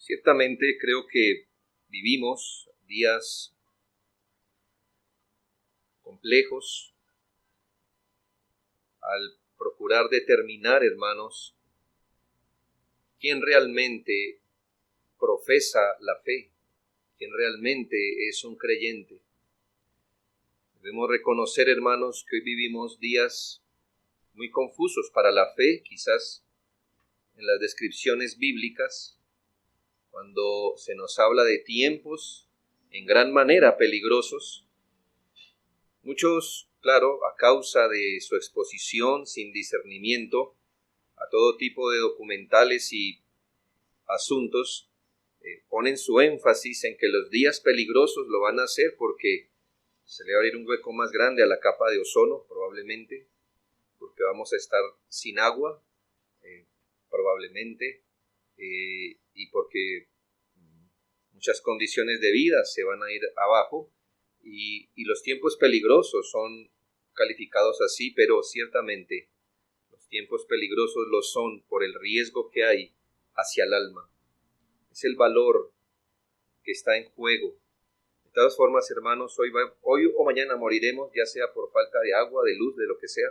Ciertamente creo que vivimos días complejos al procurar determinar, hermanos, quién realmente profesa la fe, quién realmente es un creyente. Debemos reconocer, hermanos, que hoy vivimos días muy confusos para la fe, quizás en las descripciones bíblicas, cuando se nos habla de tiempos en gran manera peligrosos. Muchos, claro, a causa de su exposición sin discernimiento a todo tipo de documentales y asuntos, ponen su énfasis en que los días peligrosos lo van a hacer porque se le va a abrir un hueco más grande a la capa de ozono, probablemente, porque vamos a estar sin agua, probablemente, y porque muchas condiciones de vida se van a ir abajo, y los tiempos peligrosos son calificados así, pero ciertamente los tiempos peligrosos lo son por el riesgo que hay hacia el alma. Es el valor que está en juego. De todas formas, hermanos, hoy o mañana moriremos, ya sea por falta de agua, de luz, de lo que sea.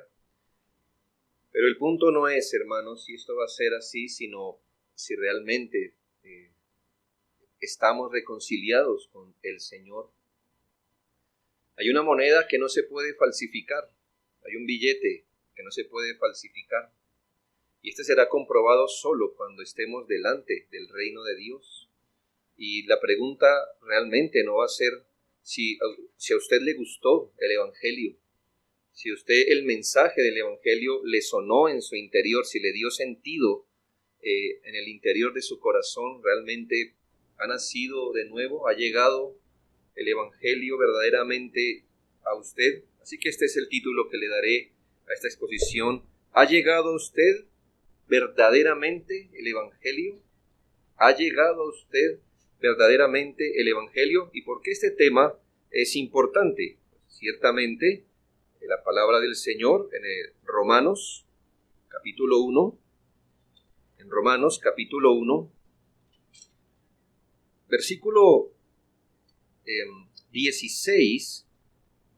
Pero el punto no es, hermanos, si esto va a ser así, sino si realmente estamos reconciliados con el Señor. Hay una moneda que no se puede falsificar, hay un billete que no se puede falsificar, y este será comprobado solo cuando estemos delante del reino de Dios. Y la pregunta realmente no va a ser si a usted le gustó el Evangelio, si a usted el mensaje del Evangelio le sonó en su interior, si le dio sentido en el interior de su corazón, realmente ha nacido de nuevo, ha llegado el Evangelio verdaderamente a usted. Así que este es el título que le daré a esta exposición. ¿Ha llegado a usted verdaderamente el Evangelio? ¿Ha llegado a usted verdaderamente el Evangelio? ¿Y por qué este tema es importante? Ciertamente, la palabra del Señor en Romanos capítulo 1, en Romanos capítulo 1, versículo 16,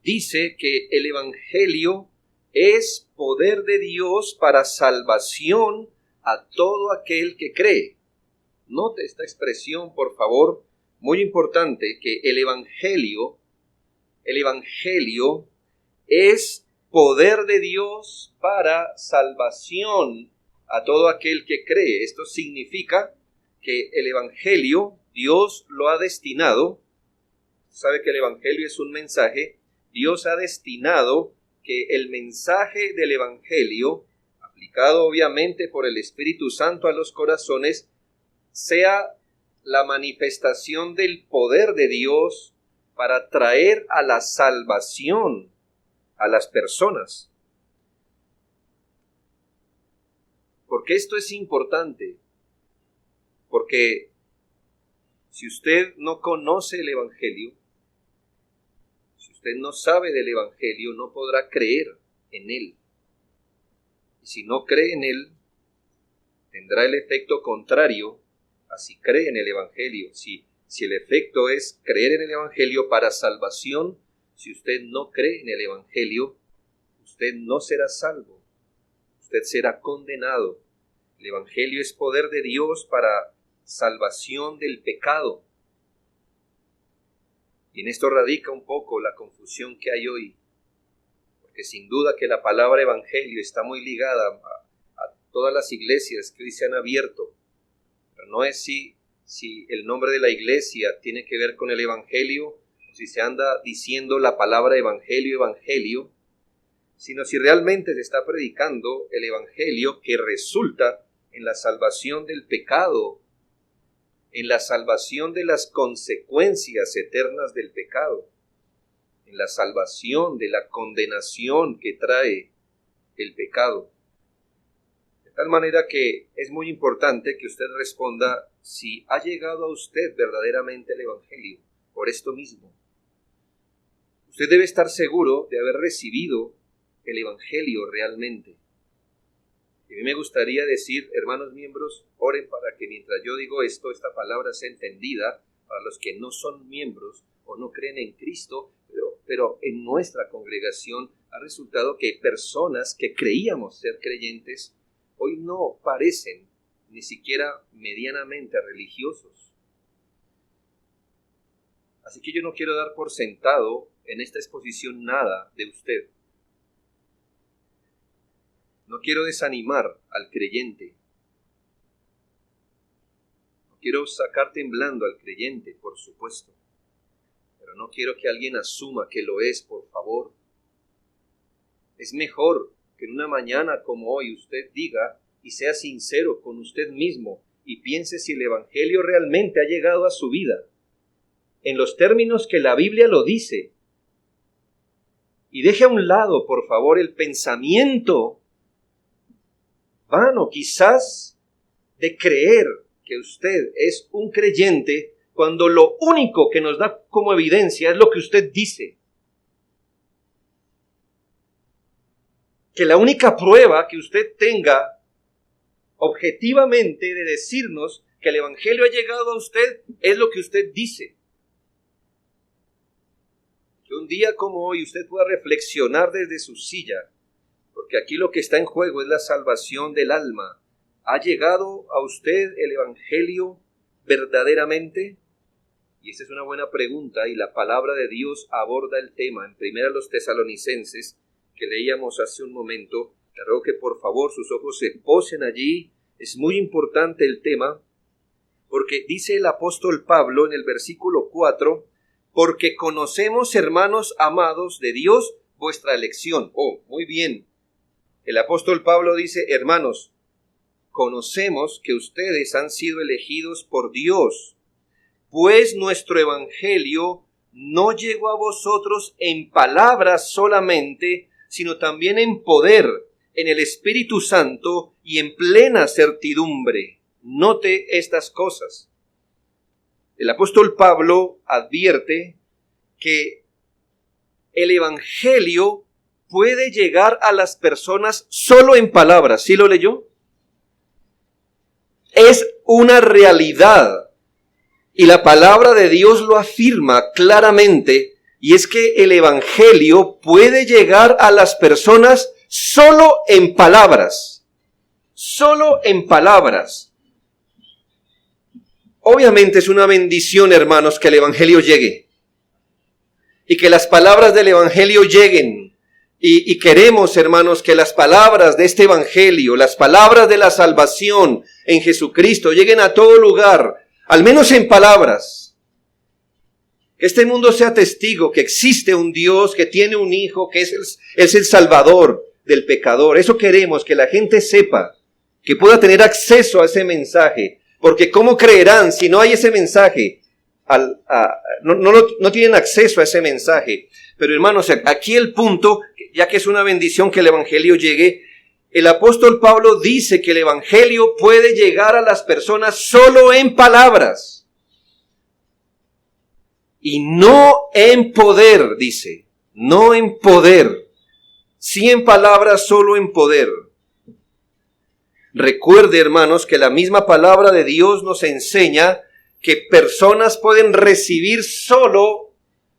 dice que el Evangelio es poder de Dios para salvación a todo aquel que cree. Note esta expresión, por favor, muy importante, que el Evangelio es poder de Dios para salvación a todo aquel que cree. Esto significa que el Evangelio Dios lo ha destinado. Sabe que el Evangelio es un mensaje. Dios ha destinado que el mensaje del Evangelio, aplicado obviamente por el Espíritu Santo a los corazones, sea la manifestación del poder de Dios para traer a la salvación a las personas. Porque esto es importante, porque si usted no conoce el Evangelio, si usted no sabe del Evangelio, no podrá creer en él. Y si no cree en él, tendrá el efecto contrario a si cree en el Evangelio. Si el efecto es creer en el Evangelio para salvación, si usted no cree en el Evangelio, usted no será salvo. Usted será condenado. El Evangelio es poder de Dios para salvación del pecado. Y en esto radica un poco la confusión que hay hoy, porque sin duda que la palabra Evangelio está muy ligada a todas las iglesias que hoy se han abierto, pero no es si el nombre de la iglesia tiene que ver con el Evangelio, o si se anda diciendo la palabra Evangelio, sino si realmente se está predicando el Evangelio que resulta en la salvación del pecado, en la salvación de las consecuencias eternas del pecado, en la salvación de la condenación que trae el pecado. De tal manera que es muy importante que usted responda si ha llegado a usted verdaderamente el Evangelio, por esto mismo. Usted debe estar seguro de haber recibido el Evangelio realmente. Y a mí me gustaría decir, hermanos miembros, oren para que mientras yo digo esto, esta palabra sea entendida para los que no son miembros o no creen en Cristo, pero en nuestra congregación ha resultado que personas que creíamos ser creyentes hoy no parecen ni siquiera medianamente religiosos. Así que yo no quiero dar por sentado en esta exposición nada de usted. No quiero desanimar al creyente. No quiero sacar temblando al creyente, por supuesto. Pero no quiero que alguien asuma que lo es, por favor. Es mejor que en una mañana como hoy usted diga y sea sincero con usted mismo y piense si el Evangelio realmente ha llegado a su vida, en los términos que la Biblia lo dice. Y deje a un lado, por favor, el pensamiento vano, quizás, de creer que usted es un creyente cuando lo único que nos da como evidencia es lo que usted dice. Que la única prueba que usted tenga objetivamente de decirnos que el Evangelio ha llegado a usted es lo que usted dice. Que un día como hoy usted pueda reflexionar desde su silla, porque aquí lo que está en juego es la salvación del alma. ¿Ha llegado a usted el Evangelio verdaderamente? Y esta es una buena pregunta y la palabra de Dios aborda el tema en 1 Tesalonicenses, que leíamos hace un momento. Te ruego que por favor sus ojos se posen allí. Es muy importante el tema, porque dice el apóstol Pablo en el versículo 4, porque conocemos, hermanos amados de Dios, vuestra elección. Oh, muy bien. El apóstol Pablo dice, hermanos, conocemos que ustedes han sido elegidos por Dios, pues nuestro evangelio no llegó a vosotros en palabras solamente, sino también en poder, en el Espíritu Santo y en plena certidumbre. Note estas cosas. El apóstol Pablo advierte que el evangelio puede llegar a las personas solo en palabras. ¿Sí lo leyó? Es una realidad. Y la palabra de Dios lo afirma claramente. Y es que el evangelio puede llegar a las personas solo en palabras. Solo en palabras. Obviamente es una bendición, hermanos, que el evangelio llegue. Y que las palabras del evangelio lleguen. Y queremos, hermanos, que las palabras de este evangelio, las palabras de la salvación en Jesucristo lleguen a todo lugar, al menos en palabras. Que este mundo sea testigo que existe un Dios, que tiene un Hijo, que es el Salvador del pecador. Eso queremos, que la gente sepa, que pueda tener acceso a ese mensaje. Porque ¿cómo creerán si no hay ese mensaje? No tienen acceso a ese mensaje. Pero hermanos, aquí el punto, ya que es una bendición que el evangelio llegue, el apóstol Pablo dice que el evangelio puede llegar a las personas solo en palabras. Y no en poder, dice. No en poder. Sí en palabras, solo en poder. Recuerde, hermanos, que la misma palabra de Dios nos enseña que personas pueden recibir solo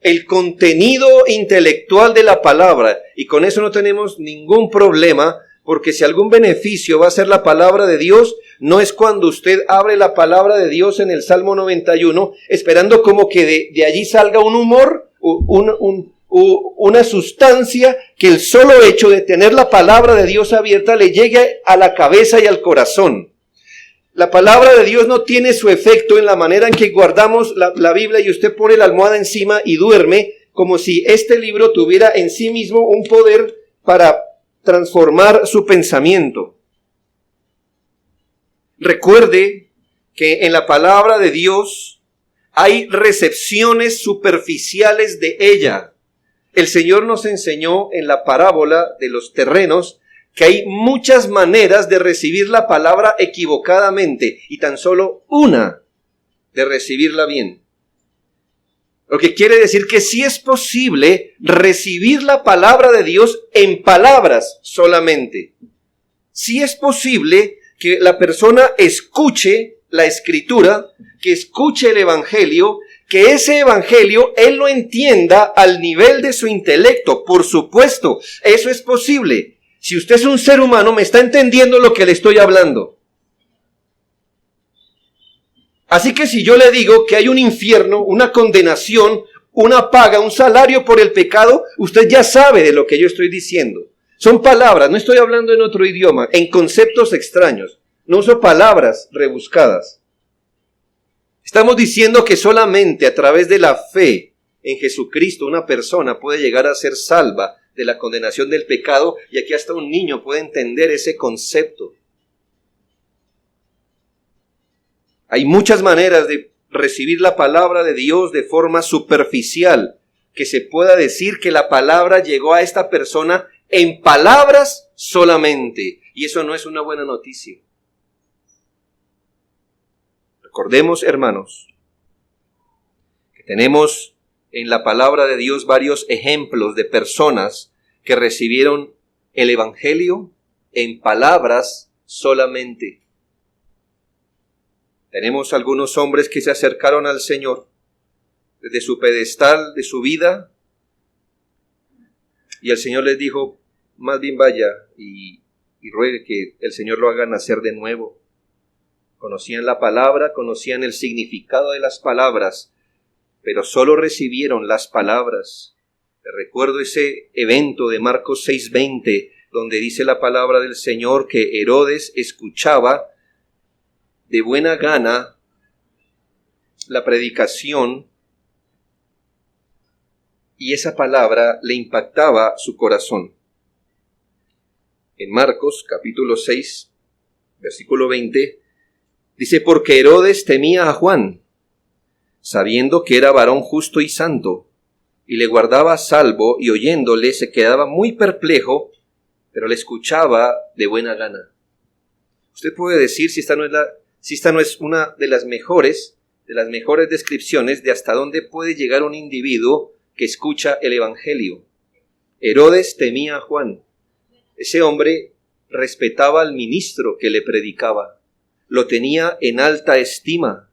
el contenido intelectual de la palabra, y con eso no tenemos ningún problema, porque si algún beneficio va a ser la palabra de Dios, no es cuando usted abre la palabra de Dios en el Salmo 91, esperando como que de allí salga un humor, una sustancia, que el solo hecho de tener la palabra de Dios abierta le llegue a la cabeza y al corazón. La palabra de Dios no tiene su efecto en la manera en que guardamos la Biblia y usted pone la almohada encima y duerme, como si este libro tuviera en sí mismo un poder para transformar su pensamiento. Recuerde que en la palabra de Dios hay recepciones superficiales de ella. El Señor nos enseñó en la parábola de los terrenos que hay muchas maneras de recibir la palabra equivocadamente y tan solo una de recibirla bien. Lo que quiere decir que sí es posible recibir la palabra de Dios en palabras solamente. sí es posible que la persona escuche la Escritura, que escuche el Evangelio, que ese Evangelio él lo entienda al nivel de su intelecto. Por supuesto, eso es posible. Si usted es un ser humano, me está entendiendo lo que le estoy hablando. Así que si yo le digo que hay un infierno, una condenación, una paga, un salario por el pecado, usted ya sabe de lo que yo estoy diciendo. Son palabras, no estoy hablando en otro idioma, en conceptos extraños. No uso palabras rebuscadas. Estamos diciendo que solamente a través de la fe en Jesucristo una persona puede llegar a ser salva de la condenación del pecado, y aquí hasta un niño puede entender ese concepto. Hay muchas maneras de recibir la palabra de Dios de forma superficial, que se pueda decir que la palabra llegó a esta persona en palabras solamente, y eso no es una buena noticia. Recordemos, hermanos, que tenemos en la palabra de Dios varios ejemplos de personas que recibieron el Evangelio en palabras solamente. Tenemos algunos hombres que se acercaron al Señor desde su pedestal de su vida, y el Señor les dijo, más bien vaya y ruegue que el Señor lo haga nacer de nuevo. Conocían la palabra, conocían el significado de las palabras, pero solo recibieron las palabras. Recuerdo ese evento de Marcos 6:20, donde dice la palabra del Señor que Herodes escuchaba de buena gana la predicación, y esa palabra le impactaba su corazón. En Marcos capítulo 6, versículo 20, dice, porque Herodes temía a Juan, sabiendo que era varón justo y santo, y le guardaba a salvo, y oyéndole se quedaba muy perplejo, pero le escuchaba de buena gana. Usted puede decir si esta no es una de las mejores descripciones de hasta dónde puede llegar un individuo que escucha el Evangelio. Herodes temía a Juan. Ese hombre respetaba al ministro que le predicaba. Lo tenía en alta estima.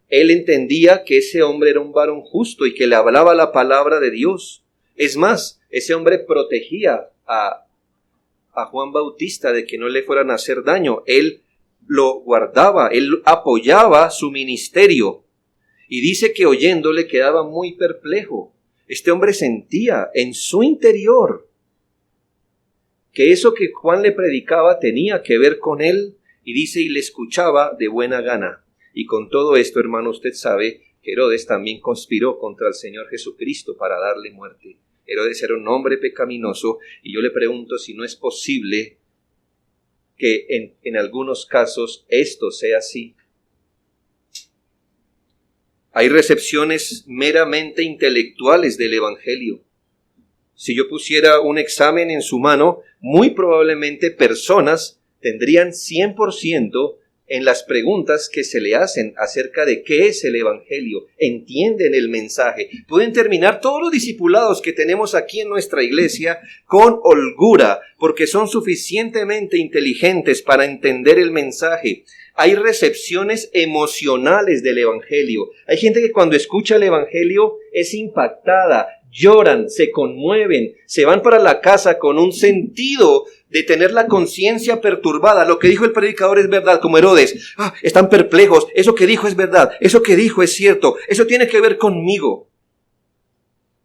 Él entendía que ese hombre era un varón justo y que le hablaba la palabra de Dios. Es más, ese hombre protegía a Juan Bautista de que no le fueran a hacer daño. Él lo guardaba, él apoyaba su ministerio. Y dice que oyéndole quedaba muy perplejo. Este hombre sentía en su interior que eso que Juan le predicaba tenía que ver con él, y dice, y le escuchaba de buena gana. Y con todo esto, hermano, usted sabe que Herodes también conspiró contra el Señor Jesucristo para darle muerte. Herodes era un hombre pecaminoso, y yo le pregunto si no es posible que en algunos casos esto sea así. Hay recepciones meramente intelectuales del Evangelio. Si yo pusiera un examen en su mano, muy probablemente personas tendrían 100% en las preguntas que se le hacen acerca de qué es el Evangelio. Entienden el mensaje. Pueden terminar todos los discipulados que tenemos aquí en nuestra iglesia con holgura, porque son suficientemente inteligentes para entender el mensaje. Hay recepciones emocionales del Evangelio. Hay gente que cuando escucha el Evangelio es impactada, lloran, se conmueven, se van para la casa con un sentido de tener la conciencia perturbada. Lo que dijo el predicador es verdad, como Herodes. Están perplejos, eso que dijo es verdad, eso que dijo es cierto, eso tiene que ver conmigo.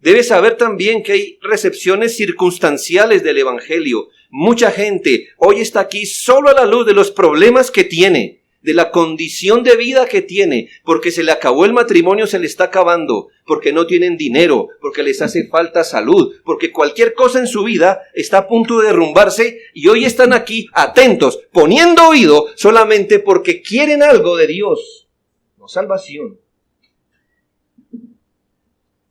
Debes saber también que hay recepciones circunstanciales del Evangelio. Mucha gente hoy está aquí solo a la luz de los problemas que tiene, de la condición de vida que tiene, porque se le acabó el matrimonio, se le está acabando, porque no tienen dinero, porque les hace falta salud, porque cualquier cosa en su vida está a punto de derrumbarse, y hoy están aquí atentos, poniendo oído solamente porque quieren algo de Dios, no salvación.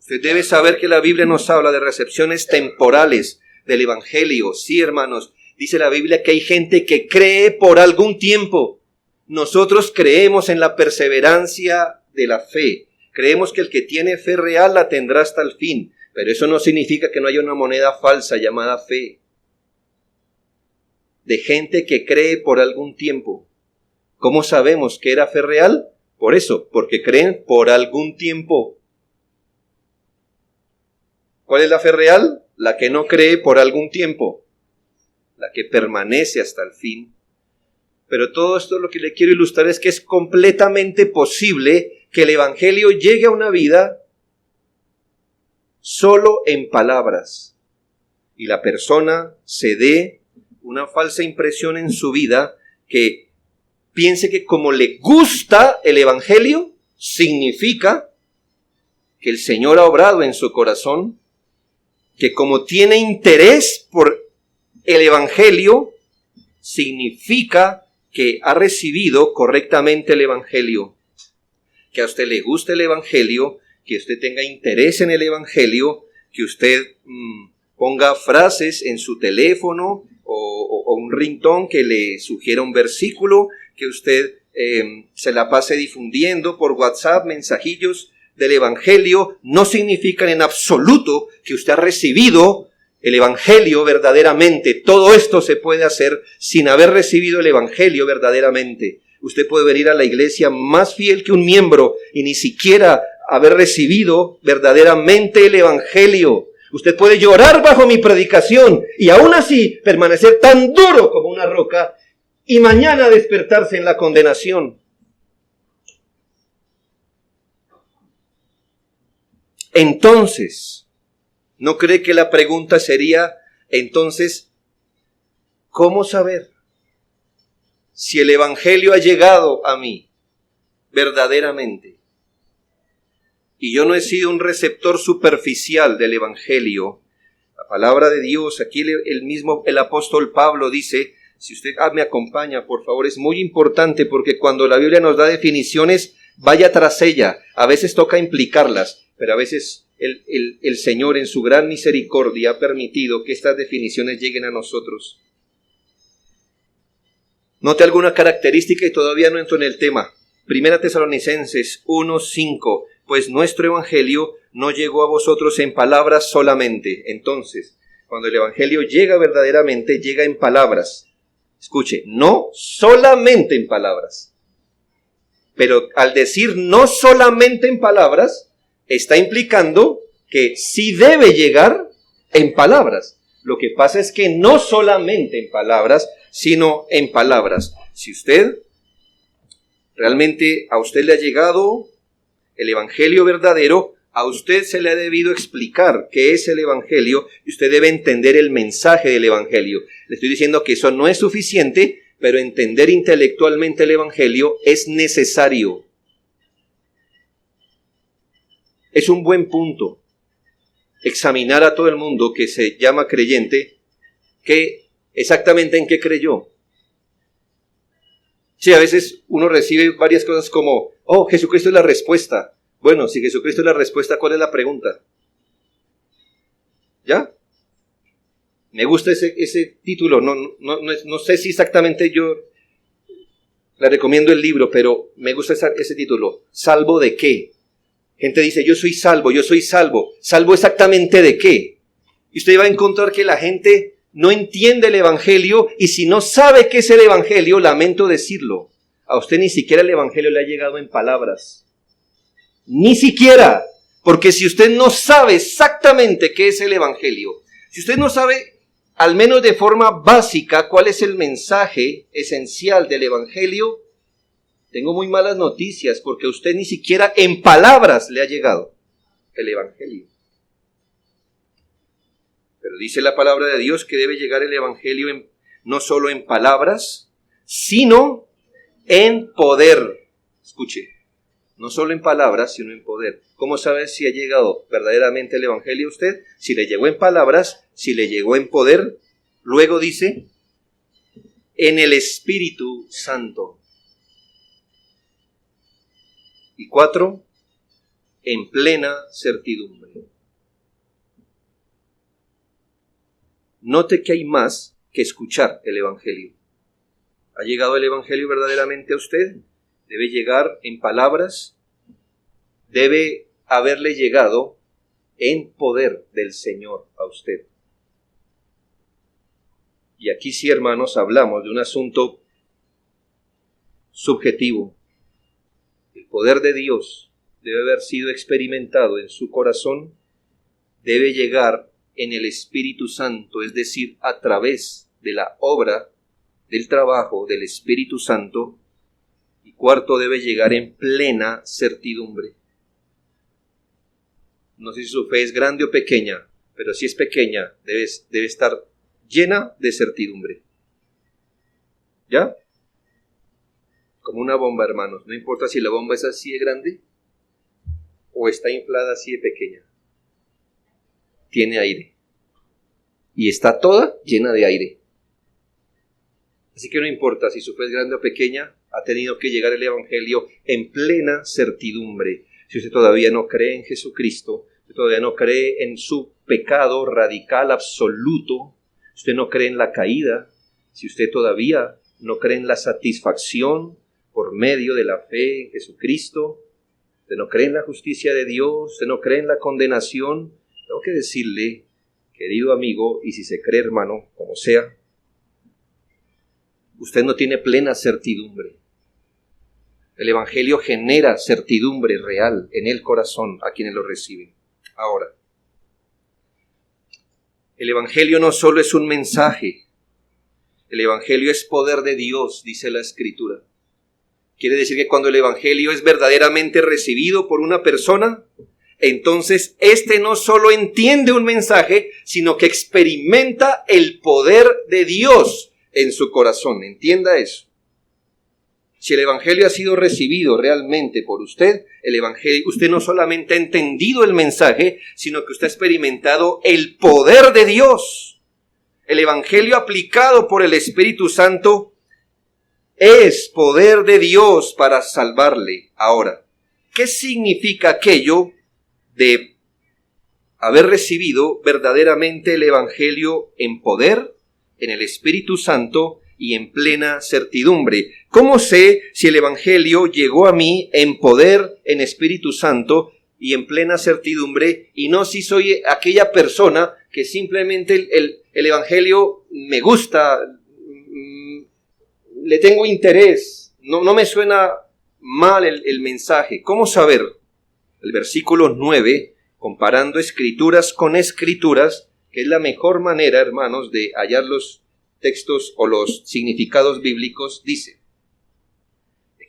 Usted debe saber que la Biblia nos habla de recepciones temporales del Evangelio. Sí, hermanos, dice la Biblia que hay gente que cree por algún tiempo. Nosotros creemos en la perseverancia de la fe. Creemos que el que tiene fe real la tendrá hasta el fin. Pero eso no significa que no haya una moneda falsa llamada fe. de gente que cree por algún tiempo. ¿Cómo sabemos que era fe real? Por eso, porque creen por algún tiempo. ¿Cuál es la fe real? La que no cree por algún tiempo, la que permanece hasta el fin. Pero todo esto lo que le quiero ilustrar es que es completamente posible que el Evangelio llegue a una vida solo en palabras y la persona se dé una falsa impresión en su vida que piense que como le gusta el Evangelio, significa que el Señor ha obrado en su corazón, que como tiene interés por el Evangelio, significa que ha recibido correctamente el Evangelio. Que a usted le guste el Evangelio, que usted tenga interés en el Evangelio, que usted ponga frases en su teléfono o un ringtone que le sugiera un versículo, que usted se la pase difundiendo por WhatsApp mensajillos del Evangelio, no significan en absoluto que usted ha recibido el Evangelio verdaderamente. Todo esto se puede hacer sin haber recibido el Evangelio verdaderamente. Usted puede venir a la iglesia más fiel que un miembro y ni siquiera haber recibido verdaderamente el Evangelio. Usted puede llorar bajo mi predicación y aún así permanecer tan duro como una roca y mañana despertarse en la condenación. Entonces, ¿no cree que la pregunta sería, entonces, ¿cómo saber si el Evangelio ha llegado a mí verdaderamente? Y yo no he sido un receptor superficial del Evangelio. La palabra de Dios, aquí el apóstol Pablo dice, si usted me acompaña, por favor, es muy importante porque cuando la Biblia nos da definiciones, vaya tras ella. A veces toca implicarlas, pero a veces el Señor en su gran misericordia ha permitido que estas definiciones lleguen a nosotros. Note alguna característica y todavía no entro en el tema. Primera Tesalonicenses 1:5, pues nuestro Evangelio no llegó a vosotros en palabras solamente. Entonces, cuando el Evangelio llega verdaderamente, llega en palabras. Escuche, no solamente en palabras. Pero al decir no solamente en palabras, está implicando que sí debe llegar en palabras. Lo que pasa es que no solamente en palabras, sino en palabras. Si usted realmente a usted le ha llegado el Evangelio verdadero, a usted se le ha debido explicar qué es el Evangelio y usted debe entender el mensaje del Evangelio. Le estoy diciendo que eso no es suficiente, pero entender intelectualmente el Evangelio es necesario. Es un buen punto examinar a todo el mundo que se llama creyente, que exactamente en qué creyó. Sí, a veces uno recibe varias cosas como, oh, Jesucristo es la respuesta. Bueno, si Jesucristo es la respuesta, ¿cuál es la pregunta? ¿Ya? Me gusta ese título, no sé si exactamente yo le recomiendo el libro, pero me gusta ese título. ¿Salvo de qué? Gente dice, yo soy salvo. ¿Salvo exactamente de qué? Y usted va a encontrar que la gente no entiende el Evangelio, y si no sabe qué es el Evangelio, lamento decirlo, a usted ni siquiera el Evangelio le ha llegado en palabras. Ni siquiera, porque si usted no sabe exactamente qué es el Evangelio, si usted no sabe, al menos de forma básica, cuál es el mensaje esencial del Evangelio, tengo muy malas noticias, porque a usted ni siquiera en palabras le ha llegado el Evangelio. Pero dice la palabra de Dios que debe llegar el Evangelio no solo en palabras, sino en poder. Escuche, no solo en palabras, sino en poder. ¿Cómo sabe si ha llegado verdaderamente el Evangelio a usted? Si le llegó en palabras, si le llegó en poder. Luego dice, en el Espíritu Santo. Y 4, en plena certidumbre. Note que hay más que escuchar el Evangelio. ¿Ha llegado el Evangelio verdaderamente a usted? Debe llegar en palabras, debe haberle llegado en poder del Señor a usted. Y aquí sí, hermanos, hablamos de un asunto subjetivo. El poder de Dios debe haber sido experimentado en su corazón, debe llegar en el Espíritu Santo, es decir, a través de la obra, del trabajo del Espíritu Santo. Y cuarto, debe llegar en plena certidumbre. No sé si su fe es grande o pequeña, pero si es pequeña, debe estar llena de certidumbre. ¿Ya? Como una bomba, hermanos. No importa si la bomba es así de grande o está inflada así de pequeña. Tiene aire. Y está toda llena de aire. Así que no importa si su fe es grande o pequeña, ha tenido que llegar el Evangelio en plena certidumbre. Si usted todavía no cree en Jesucristo, si usted todavía no cree en su pecado radical absoluto, si usted no cree en la caída, si usted todavía no cree en la satisfacción por medio de la fe en Jesucristo, usted no cree en la justicia de Dios, usted no cree en la condenación, tengo que decirle, querido amigo, y si se cree hermano, como sea, usted no tiene plena certidumbre. El Evangelio genera certidumbre real en el corazón a quienes lo reciben. Ahora, el Evangelio no solo es un mensaje, el Evangelio es poder de Dios, dice la Escritura. Quiere decir que cuando el Evangelio es verdaderamente recibido por una persona, entonces éste no solo entiende un mensaje, sino que experimenta el poder de Dios en su corazón. Entienda eso. Si el Evangelio ha sido recibido realmente por usted, el Evangelio, usted no solamente ha entendido el mensaje, sino que usted ha experimentado el poder de Dios. El Evangelio aplicado por el Espíritu Santo es poder de Dios para salvarle. Ahora, ¿qué significa aquello de haber recibido verdaderamente el Evangelio en poder, en el Espíritu Santo y en plena certidumbre? ¿Cómo sé si el Evangelio llegó a mí en poder, en Espíritu Santo y en plena certidumbre, y no si soy aquella persona que simplemente el Evangelio me gusta, le tengo interés, no me suena mal el mensaje? ¿Cómo saber? El versículo 9, comparando Escrituras con Escrituras, que es la mejor manera, hermanos, de hallar los textos o los significados bíblicos, dice,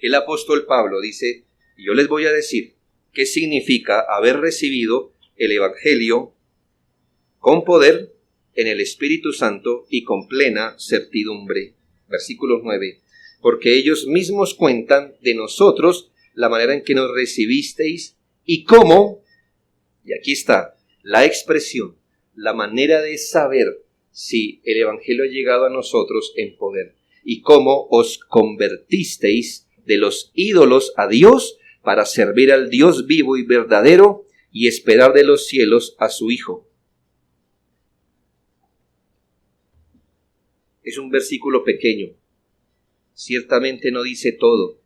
el apóstol Pablo dice, y yo les voy a decir qué significa haber recibido el Evangelio con poder en el Espíritu Santo y con plena certidumbre. Versículo 9, porque ellos mismos cuentan de nosotros la manera en que nos recibisteis y cómo, y aquí está la expresión, la manera de saber si el Evangelio ha llegado a nosotros en poder, y cómo os convertisteis de los ídolos a Dios para servir al Dios vivo y verdadero y esperar de los cielos a su Hijo. Es un versículo pequeño, ciertamente no dice todo,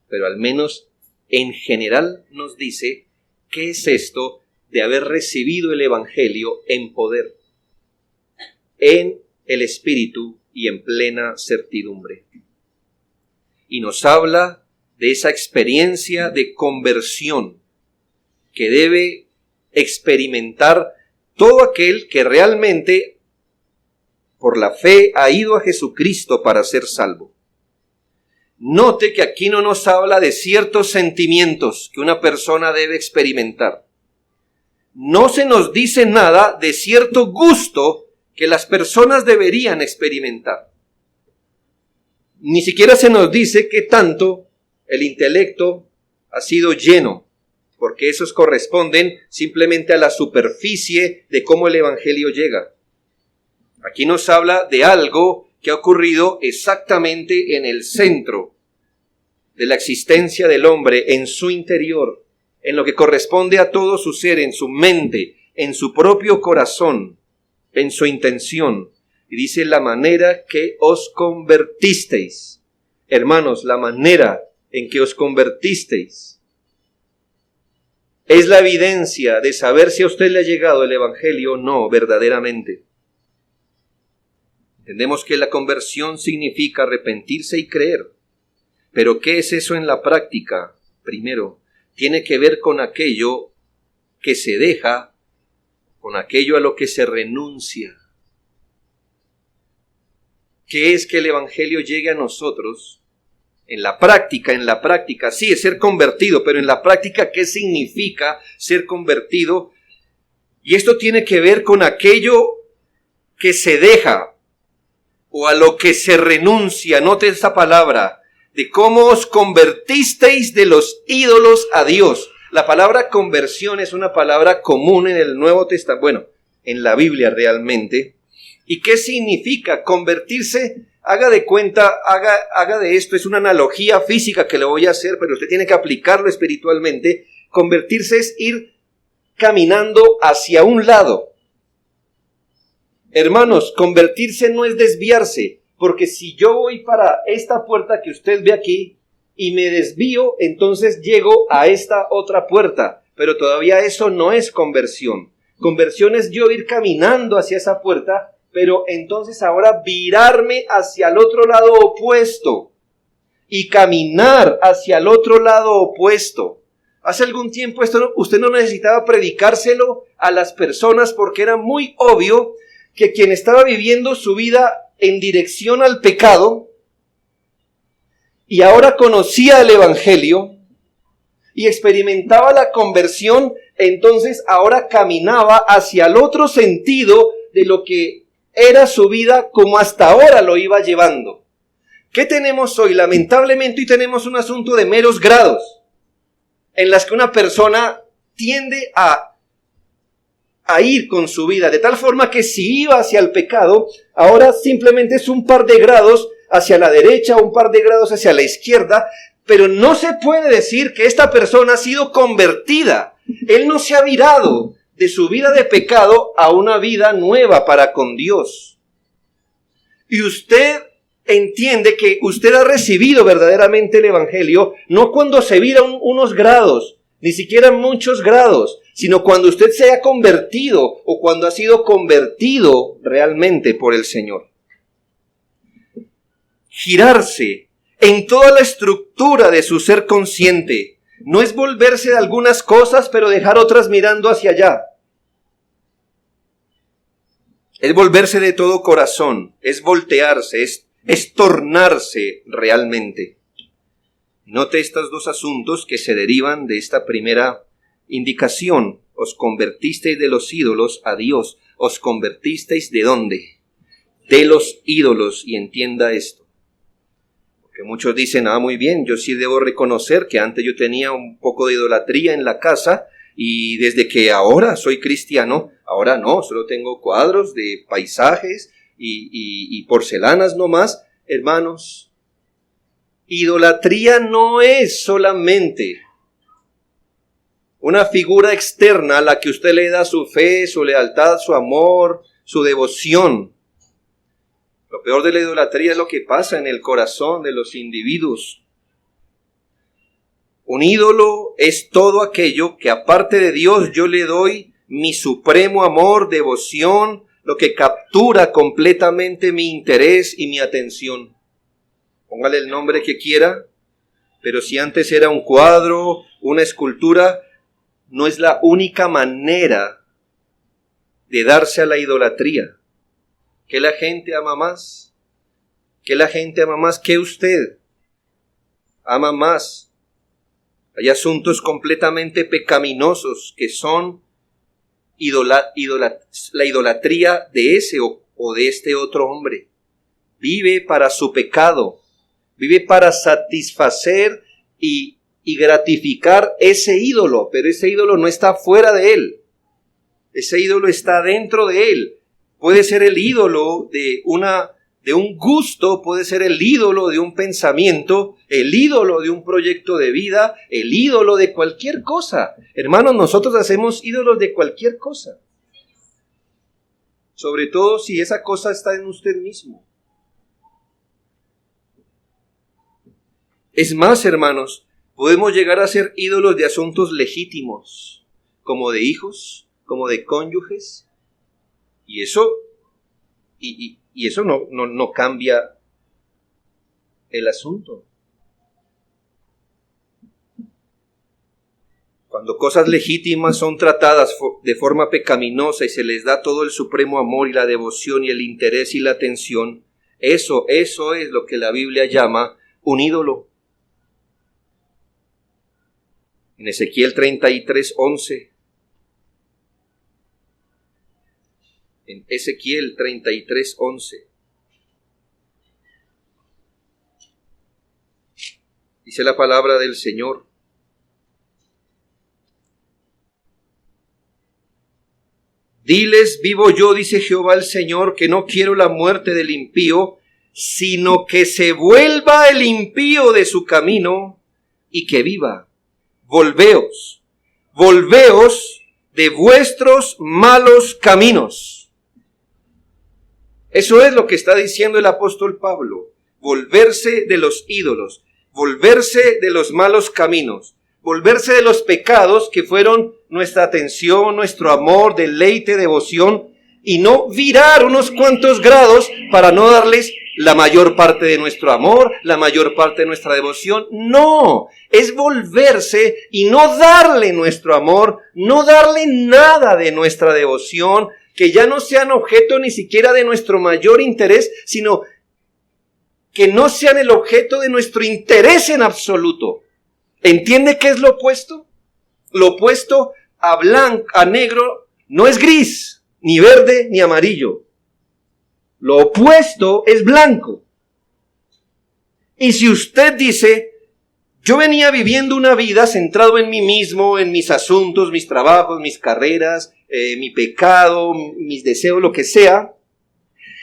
pero al menos en general nos dice qué es esto de haber recibido el Evangelio en poder, en el Espíritu y en plena certidumbre. Y nos habla de esa experiencia de conversión que debe experimentar todo aquel que realmente por la fe ha ido a Jesucristo para ser salvo. Note que aquí no nos habla de ciertos sentimientos que una persona debe experimentar. No se nos dice nada de cierto gusto que las personas deberían experimentar. Ni siquiera se nos dice qué tanto el intelecto ha sido lleno, porque esos corresponden simplemente a la superficie de cómo el Evangelio llega. Aquí nos habla de algo que ha ocurrido exactamente en el centro de la existencia del hombre, en su interior, en lo que corresponde a todo su ser, en su mente, en su propio corazón, en su intención. Y dice la manera que os convertisteis. Hermanos, la manera en que os convertisteis es la evidencia de saber si a usted le ha llegado el Evangelio o no verdaderamente. Entendemos que la conversión significa arrepentirse y creer. Pero ¿qué es eso en la práctica? Primero, tiene que ver con aquello que se deja, con aquello a lo que se renuncia. ¿Qué es que el Evangelio llegue a nosotros? En la práctica, sí, es ser convertido, pero en la práctica, ¿qué significa ser convertido? Y esto tiene que ver con aquello que se deja o a lo que se renuncia. Note esta palabra, de cómo os convertisteis de los ídolos a Dios. La palabra conversión es una palabra común en el Nuevo Testamento, bueno, en la Biblia realmente. ¿Y qué significa convertirse? Haga de cuenta, haga de esto, es una analogía física que le voy a hacer, pero usted tiene que aplicarlo espiritualmente. Convertirse es ir caminando hacia un lado. Hermanos, convertirse no es desviarse, porque si yo voy para esta puerta que usted ve aquí y me desvío, entonces llego a esta otra puerta, pero todavía eso no es conversión. Conversión es yo ir caminando hacia esa puerta, pero entonces ahora virarme hacia el otro lado opuesto y caminar hacia el otro lado opuesto. Hace algún tiempo usted no necesitaba predicárselo a las personas porque era muy obvio que quien estaba viviendo su vida en dirección al pecado y ahora conocía el Evangelio y experimentaba la conversión, entonces ahora caminaba hacia el otro sentido de lo que era su vida como hasta ahora lo iba llevando. ¿Qué tenemos hoy? Lamentablemente hoy tenemos un asunto de meros grados, en las que una persona tiende a ir con su vida, de tal forma que si iba hacia el pecado, ahora simplemente es un par de grados hacia la derecha, un par de grados hacia la izquierda, pero no se puede decir que esta persona ha sido convertida. Él no se ha virado de su vida de pecado a una vida nueva para con Dios. Y usted entiende que usted ha recibido verdaderamente el Evangelio, no cuando se vira unos grados, ni siquiera muchos grados, sino cuando usted se ha convertido o cuando ha sido convertido realmente por el Señor. Girarse en toda la estructura de su ser consciente no es volverse de algunas cosas, pero dejar otras mirando hacia allá. Es volverse de todo corazón, es voltearse, es tornarse realmente. Note estos dos asuntos que se derivan de esta primera indicación. Os convertisteis de los ídolos a Dios. ¿Os convertisteis de dónde? De los ídolos. Y entienda esto. Porque muchos dicen, muy bien, yo sí debo reconocer que antes yo tenía un poco de idolatría en la casa y desde que ahora soy cristiano, ahora no, solo tengo cuadros de paisajes y porcelanas nomás. Hermanos, idolatría no es solamente una figura externa a la que usted le da su fe, su lealtad, su amor, su devoción. Lo peor de la idolatría es lo que pasa en el corazón de los individuos. Un ídolo es todo aquello que aparte de Dios yo le doy mi supremo amor, devoción, lo que captura completamente mi interés y mi atención. Póngale el nombre que quiera, pero si antes era un cuadro, una escultura, no es la única manera de darse a la idolatría. ¿Qué la gente ama más? ¿Qué la gente ama más? ¿Qué usted ama más? Hay asuntos completamente pecaminosos que son la idolatría de ese o de este otro hombre. Vive para su pecado, vive para satisfacer y gratificar ese ídolo, pero ese ídolo no está fuera de él. Ese ídolo está dentro de él. Puede ser el ídolo de un gusto, puede ser el ídolo de un pensamiento, el ídolo de un proyecto de vida, el ídolo de cualquier cosa. Hermanos, nosotros hacemos ídolos de cualquier cosa. Sobre todo si esa cosa está en usted mismo. Es más, hermanos, podemos llegar a ser ídolos de asuntos legítimos, como de hijos, como de cónyuges. Y eso, y Y eso no cambia el asunto. Cuando cosas legítimas son tratadas de forma pecaminosa y se les da todo el supremo amor y la devoción y el interés y la atención, eso es lo que la Biblia llama un ídolo. En Ezequiel 33:11, en Ezequiel 33:11, dice la palabra del Señor: diles, vivo yo, dice Jehová el Señor, que no quiero la muerte del impío, sino que se vuelva el impío de su camino y que viva. Volveos de vuestros malos caminos. Eso es lo que está diciendo el apóstol Pablo. Volverse de los ídolos, volverse de los malos caminos, volverse de los pecados que fueron nuestra atención, nuestro amor, deleite, devoción, y no virar unos cuantos grados para no darles la mayor parte de nuestro amor, la mayor parte de nuestra devoción. No, es volverse y no darle nuestro amor, no darle nada de nuestra devoción, que ya no sean objeto ni siquiera de nuestro mayor interés, sino que no sean el objeto de nuestro interés en absoluto. ¿Entiende qué es lo opuesto? Lo opuesto a negro no es gris, ni verde, ni amarillo. Lo opuesto es blanco. Y si usted dice, yo venía viviendo una vida centrado en mí mismo, en mis asuntos, mis trabajos, mis carreras, mi pecado, mis deseos, lo que sea,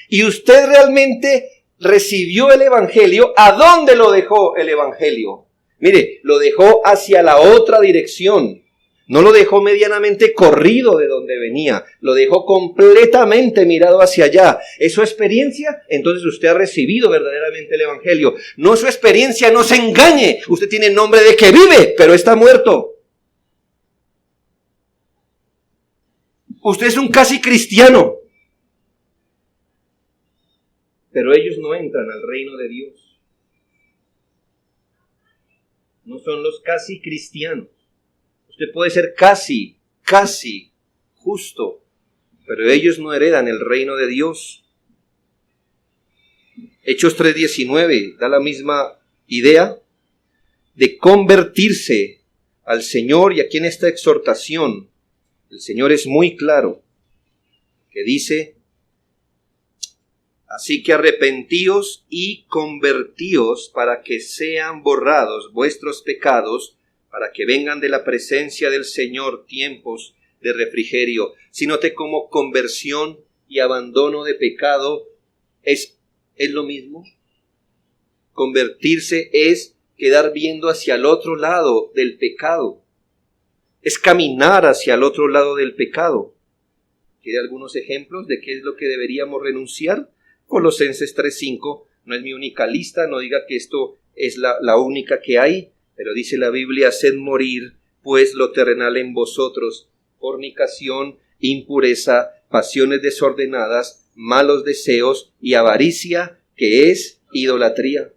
y usted realmente recibió el Evangelio, ¿a dónde lo dejó el Evangelio? Mire, lo dejó hacia la otra dirección. No lo dejó medianamente corrido de donde venía. Lo dejó completamente mirado hacia allá. ¿Es su experiencia? Entonces usted ha recibido verdaderamente el Evangelio. No es su experiencia, no se engañe. Usted tiene el nombre de que vive, pero está muerto. Usted es un casi cristiano. Pero ellos no entran al reino de Dios. No son los casi cristianos. Usted puede ser casi justo, pero ellos no heredan el reino de Dios. Hechos 3:19 da la misma idea de convertirse al Señor, y aquí en esta exhortación el Señor es muy claro, que dice: así que arrepentíos y convertíos para que sean borrados vuestros pecados, para que vengan de la presencia del Señor tiempos de refrigerio. Si note como conversión y abandono de pecado es lo mismo. Convertirse es quedar viendo hacia el otro lado del pecado. Es caminar hacia el otro lado del pecado. ¿Quiere algunos ejemplos de qué es lo que deberíamos renunciar? Colosenses 3:5, no es mi única lista, no diga que esto es la única que hay, pero dice la Biblia: haced morir pues lo terrenal en vosotros, fornicación, impureza, pasiones desordenadas, malos deseos y avaricia, que es idolatría,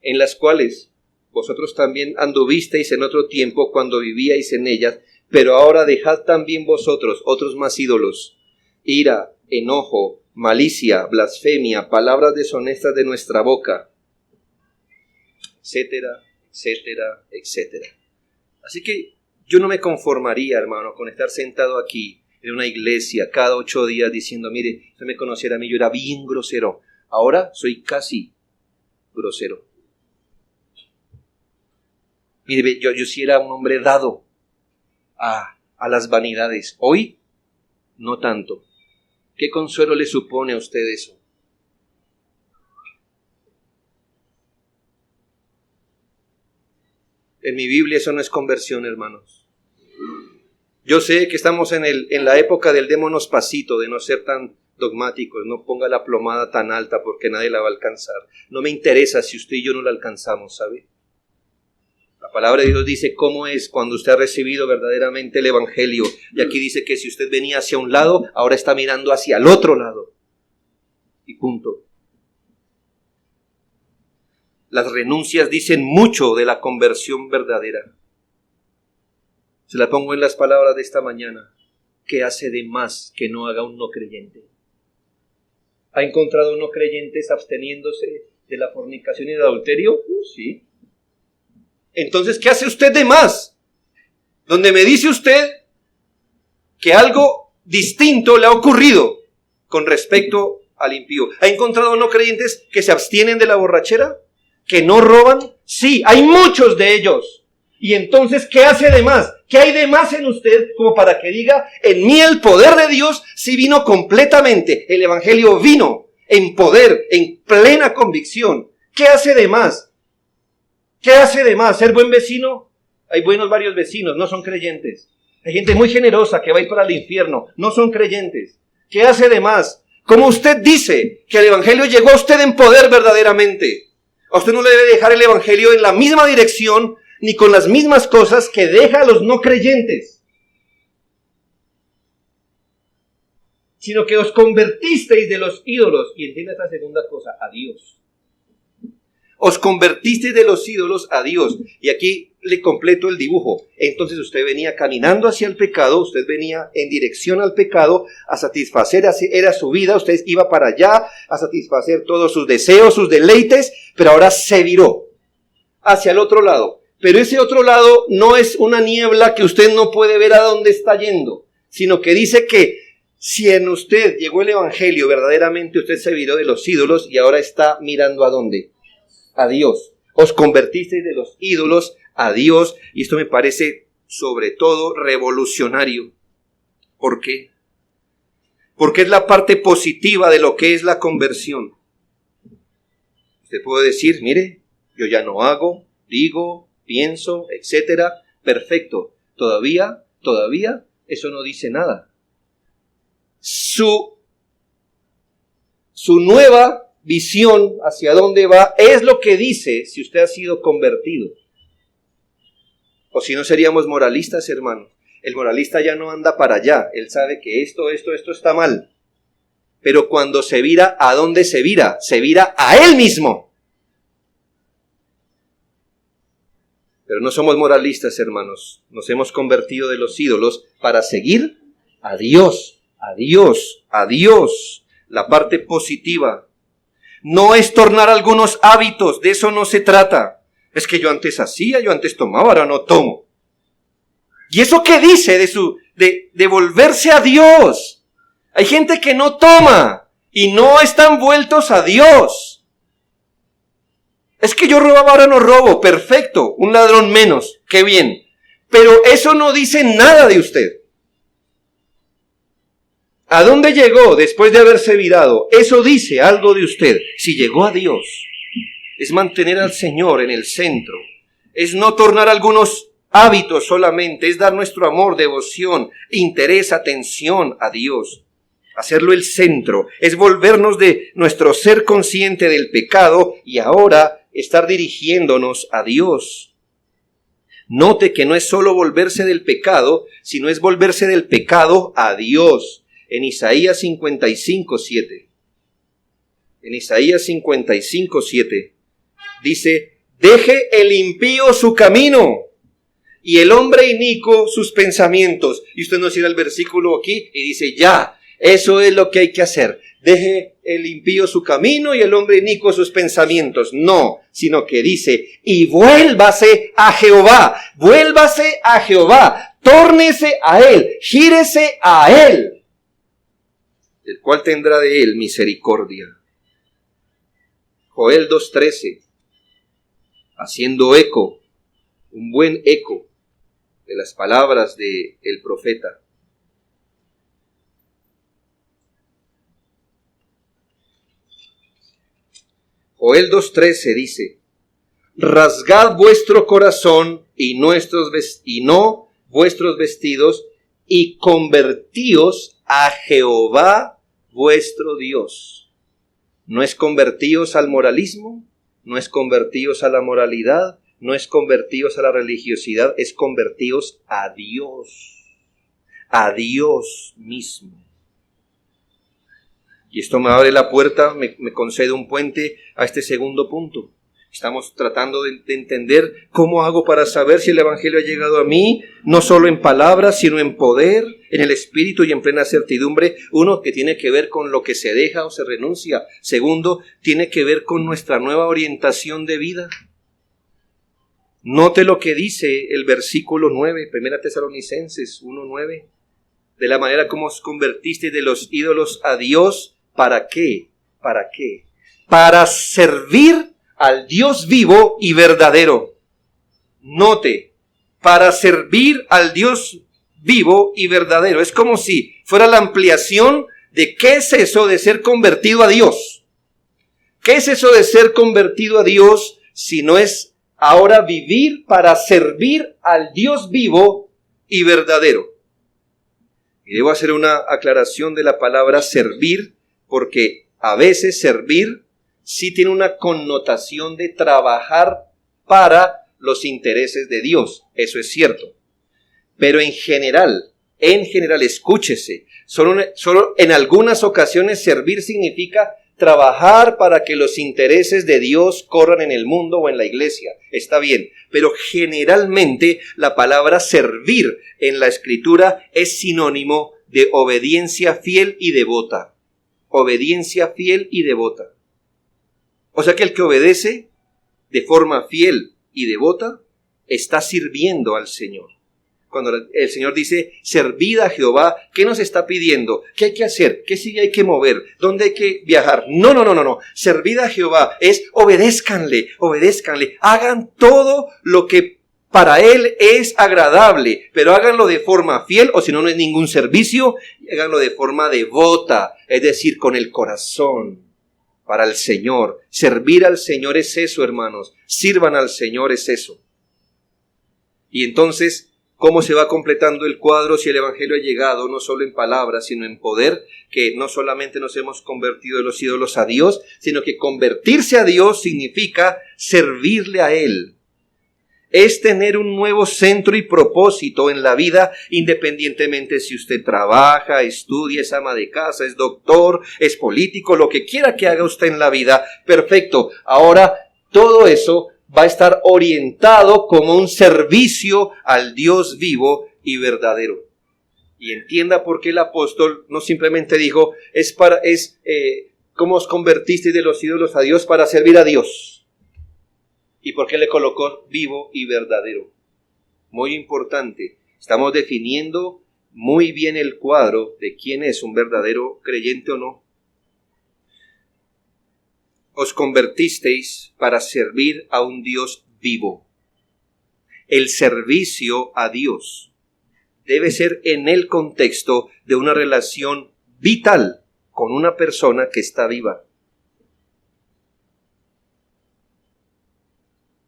en las cuales vosotros también anduvisteis en otro tiempo cuando vivíais en ellas, pero ahora dejad también vosotros otros más ídolos: ira, enojo, malicia, blasfemia, palabras deshonestas de nuestra boca, etcétera, etcétera, etcétera. Así que yo no me conformaría, hermano, con estar sentado aquí en una iglesia cada 8 días diciendo: mire, usted me conociera a mí, yo era bien grosero, ahora soy casi grosero. Mire, yo sí era un hombre dado a las vanidades, hoy no tanto. ¿Qué consuelo le supone a usted eso? En mi Biblia eso no es conversión, hermanos. Yo sé que estamos en la época del démonos pasito, de no ser tan dogmáticos, no ponga la plomada tan alta porque nadie la va a alcanzar. No me interesa si usted y yo no la alcanzamos, ¿sabe? La palabra de Dios dice cómo es cuando usted ha recibido verdaderamente el Evangelio. Y aquí dice que si usted venía hacia un lado, ahora está mirando hacia el otro lado. Y punto. Las renuncias dicen mucho de la conversión verdadera. Se la pongo en las palabras de esta mañana. ¿Qué hace de más que no haga un no creyente? ¿Ha encontrado un no creyentes absteniéndose de la fornicación y del adulterio? Sí. Entonces, ¿qué hace usted de más? Donde me dice usted que algo distinto le ha ocurrido con respecto al impío. ¿Ha encontrado no creyentes que se abstienen de la borrachera? ¿Que no roban? Sí, hay muchos de ellos. Y entonces, ¿qué hace de más? ¿Qué hay de más en usted como para que diga, en mí el poder de Dios sí vino completamente? El evangelio vino en poder, en plena convicción. ¿Qué hace de más? ¿Qué hace de más? ¿Ser buen vecino? Hay varios vecinos, no son creyentes. Hay gente muy generosa que va a ir para el infierno, no son creyentes. ¿Qué hace de más? ¿Cómo usted dice que el evangelio llegó a usted en poder verdaderamente? A usted no le debe dejar el evangelio en la misma dirección ni con las mismas cosas que deja a los no creyentes, sino que os convertisteis de los ídolos, y entienda esta segunda cosa, a Dios. Os convertisteis de los ídolos a Dios. Y aquí le completo el dibujo. Entonces usted venía caminando hacia el pecado, usted venía en dirección al pecado, a satisfacer, era su vida, usted iba para allá a satisfacer todos sus deseos, sus deleites, pero ahora se viró hacia el otro lado. Pero ese otro lado no es una niebla que usted no puede ver a dónde está yendo, sino que dice que si en usted llegó el evangelio, verdaderamente usted se viró de los ídolos y ahora está mirando ¿a dónde? A Dios. Os convertisteis de los ídolos a Dios, y esto me parece sobre todo revolucionario. ¿Por qué? Porque es la parte positiva de lo que es la conversión. Usted puede decir, mire, yo ya no hago, digo, pienso, etcétera. Perfecto. Todavía, eso no dice nada. Su nueva visión hacia dónde va es lo que dice si usted ha sido convertido. O si no seríamos moralistas, hermanos. El moralista ya no anda para allá. Él sabe que esto está mal. Pero cuando se vira, ¿a dónde se vira? Se vira a él mismo. Pero no somos moralistas, hermanos. Nos hemos convertido de los ídolos para seguir a Dios, a Dios, a Dios. La parte positiva. No es tornar algunos hábitos, de eso no se trata. Es que yo antes hacía, yo antes tomaba, ahora no tomo. ¿Y eso qué dice de volverse a Dios? Hay gente que no toma y no están vueltos a Dios. Es que yo robaba, ahora no robo. Perfecto, un ladrón menos, qué bien. Pero eso no dice nada de usted. ¿A dónde llegó después de haberse virado? Eso dice algo de usted. Si llegó a Dios, es mantener al Señor en el centro. Es no tornar algunos hábitos solamente, es dar nuestro amor, devoción, interés, atención a Dios. Hacerlo el centro, es volvernos de nuestro ser consciente del pecado y ahora estar dirigiéndonos a Dios. Note que no es solo volverse del pecado, sino es volverse del pecado a Dios. En Isaías 55:7. En Isaías 55:7 dice, deje el impío su camino y el hombre inicuo sus pensamientos. Y usted nos irá al versículo aquí y dice, ya, eso es lo que hay que hacer. Deje el impío su camino y el hombre inicuo sus pensamientos. No, sino que dice, y vuélvase a Jehová, tórnese a él, gírese a él, el cual tendrá de él misericordia. Joel 2:13, haciendo eco, un buen eco de las palabras del profeta. Joel 2:13 dice, rasgad vuestro corazón y no vuestros vestidos, y convertíos a Jehová vuestro Dios. No es convertíos al moralismo, no es convertíos a la moralidad, no es convertíos a la religiosidad, es convertíos a Dios mismo. Y esto me abre la puerta, me concede un puente a este segundo punto. Estamos tratando de entender cómo hago para saber si el Evangelio ha llegado a mí, no solo en palabras, sino en poder, en el Espíritu y en plena certidumbre. Uno, que tiene que ver con lo que se deja o se renuncia. Segundo, tiene que ver con nuestra nueva orientación de vida. Note lo que dice el versículo 9, 1 Tesalonicenses 1:9. De la manera como os convertisteis de los ídolos a Dios, ¿para qué? ¿Para qué? Para servir al Dios vivo y verdadero. Note, para servir al Dios vivo y verdadero. Es como si fuera la ampliación de qué es eso de ser convertido a Dios. ¿Qué es eso de ser convertido a Dios si no es ahora vivir para servir al Dios vivo y verdadero? Y debo hacer una aclaración de la palabra servir, porque a veces servir sí tiene una connotación de trabajar para los intereses de Dios. Eso es cierto. Pero en general, escúchese, solo en algunas ocasiones servir significa trabajar para que los intereses de Dios corran en el mundo o en la iglesia. Está bien, pero generalmente la palabra servir en la Escritura es sinónimo de obediencia fiel y devota. Obediencia fiel y devota. O sea que el que obedece de forma fiel y devota está sirviendo al Señor. Cuando el Señor dice, servid a Jehová, ¿qué nos está pidiendo? ¿Qué hay que hacer? ¿Qué sigue hay que mover? ¿Dónde hay que viajar? No. Servid a Jehová es obedézcanle. Hagan todo lo que para Él es agradable, pero háganlo de forma fiel, o si no, no es ningún servicio. Háganlo de forma devota, es decir, con el corazón. Para el Señor. Servir al Señor es eso, hermanos. Sirvan al Señor es eso. Y entonces, ¿cómo se va completando el cuadro si el Evangelio ha llegado no solo en palabras, sino en poder? Que no solamente nos hemos convertido de los ídolos a Dios, sino que convertirse a Dios significa servirle a Él. Es tener un nuevo centro y propósito en la vida, independientemente si usted trabaja, estudia, es ama de casa, es doctor, es político, lo que quiera que haga usted en la vida. Perfecto. Ahora todo eso va a estar orientado como un servicio al Dios vivo y verdadero. Y entienda por qué el apóstol no simplemente dijo, ¿cómo os convertiste de los ídolos a Dios para servir a Dios? ¿Y por qué le colocó vivo y verdadero? Muy importante. Estamos definiendo muy bien el cuadro de quién es un verdadero creyente o no. Os convertisteis para servir a un Dios vivo. El servicio a Dios debe ser en el contexto de una relación vital con una persona que está viva.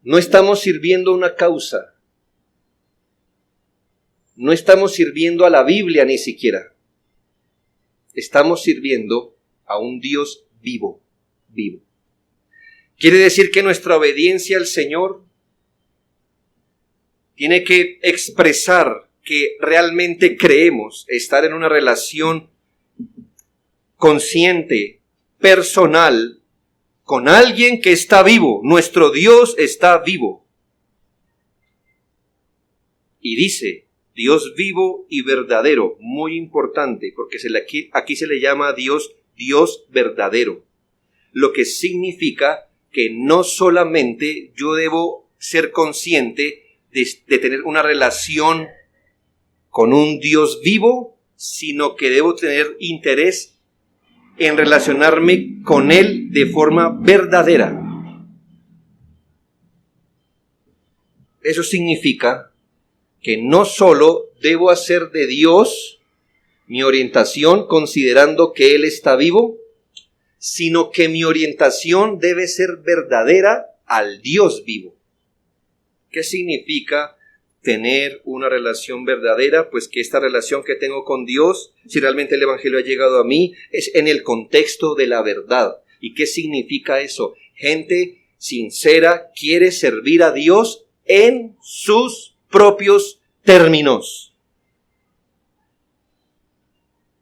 No estamos sirviendo a una causa. No estamos sirviendo a la Biblia ni siquiera. Estamos sirviendo a un Dios vivo. Quiere decir que nuestra obediencia al Señor tiene que expresar que realmente creemos estar en una relación consciente, personal, con alguien que está vivo. Nuestro Dios está vivo. Y dice, Dios vivo y verdadero. Muy importante, porque aquí se le llama Dios verdadero. Lo que significa que no solamente yo debo ser consciente de tener una relación con un Dios vivo, sino que debo tener interés en relacionarme con Él de forma verdadera. Eso significa que no solo debo hacer de Dios mi orientación considerando que Él está vivo, sino que mi orientación debe ser verdadera al Dios vivo. ¿Qué significa tener una relación verdadera? Pues que esta relación que tengo con Dios, si realmente el Evangelio ha llegado a mí, es en el contexto de la verdad. ¿Y qué significa eso? Gente sincera quiere servir a Dios en sus propios términos.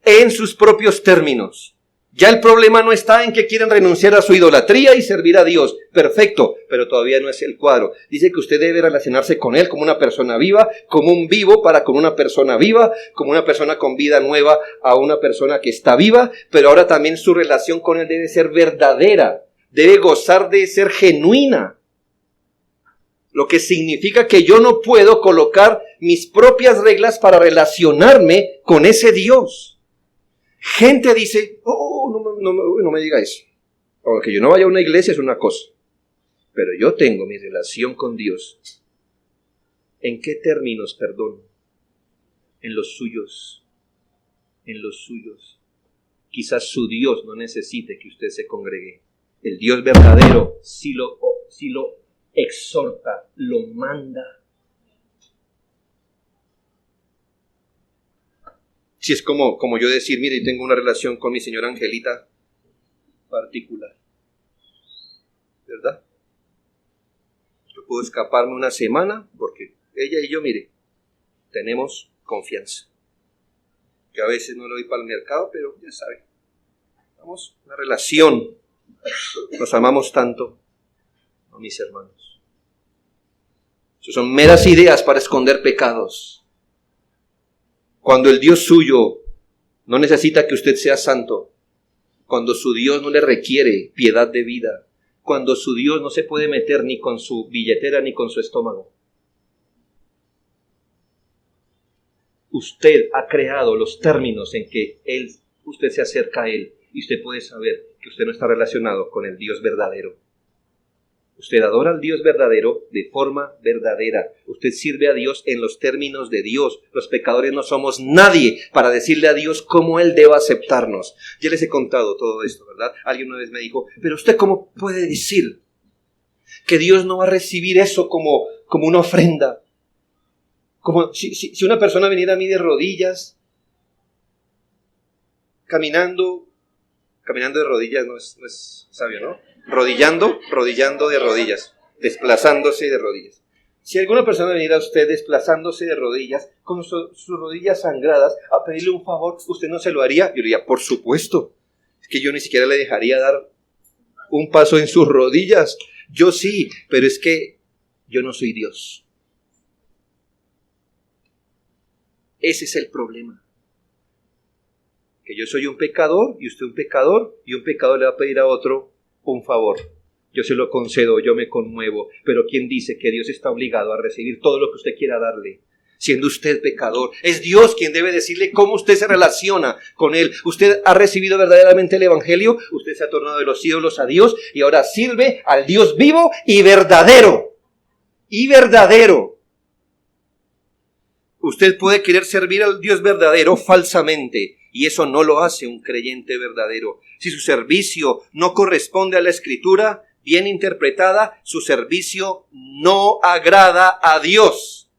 En sus propios términos. Ya el problema no está en que quieren renunciar a su idolatría y servir a Dios. Perfecto, pero todavía no es el cuadro. Dice que usted debe relacionarse con Él como una persona viva, como un vivo para con una persona viva, como una persona con vida nueva a una persona que está viva, pero ahora también su relación con Él debe ser verdadera, debe gozar de ser genuina. Lo que significa que yo no puedo colocar mis propias reglas para relacionarme con ese Dios. Gente dice, no me diga eso. Aunque yo no vaya a una iglesia es una cosa. Pero yo tengo mi relación con Dios. ¿En qué términos, perdón? En los suyos. En los suyos. Quizás su Dios no necesite que usted se congregue. El Dios verdadero sí lo exhorta, lo manda. Si es como yo decir, mire, tengo una relación con mi señora Angelita particular, ¿verdad? Yo puedo escaparme una semana porque ella y yo, mire, tenemos confianza. Que a veces no lo doy para el mercado, pero ya sabe, vamos, una relación. Nos amamos tanto, ¿no, mis hermanos? Eso son meras ideas para esconder pecados. Cuando el Dios suyo no necesita que usted sea santo, cuando su Dios no le requiere piedad de vida, cuando su Dios no se puede meter ni con su billetera ni con su estómago. Usted ha creado los términos en que usted se acerca a Él y usted puede saber que usted no está relacionado con el Dios verdadero. Usted adora al Dios verdadero de forma verdadera. Usted sirve a Dios en los términos de Dios. Los pecadores no somos nadie para decirle a Dios cómo Él debe aceptarnos. Ya les he contado todo esto, ¿verdad? Alguien una vez me dijo, pero usted ¿cómo puede decir que Dios no va a recibir eso como una ofrenda? Como si una persona viniera a mí de rodillas, caminando de rodillas no es sabio, ¿no? Rodillando de rodillas, desplazándose de rodillas. Si alguna persona viniera a usted desplazándose de rodillas, con sus rodillas sangradas, a pedirle un favor, ¿usted no se lo haría? Yo diría, por supuesto. Es que yo ni siquiera le dejaría dar un paso en sus rodillas. Yo sí, pero es que yo no soy Dios. Ese es el problema. Que yo soy un pecador y usted un pecador, y un pecador le va a pedir a otro un favor. Yo se lo concedo, yo me conmuevo, pero ¿quién dice que Dios está obligado a recibir todo lo que usted quiera darle? Siendo usted pecador, es Dios quien debe decirle cómo usted se relaciona con Él. Usted ha recibido verdaderamente el Evangelio, usted se ha tornado de los ídolos a Dios y ahora sirve al Dios vivo y verdadero. Y verdadero. Usted puede querer servir al Dios verdadero falsamente. Y eso no lo hace un creyente verdadero. Si su servicio no corresponde a la Escritura, bien interpretada, su servicio no agrada a Dios.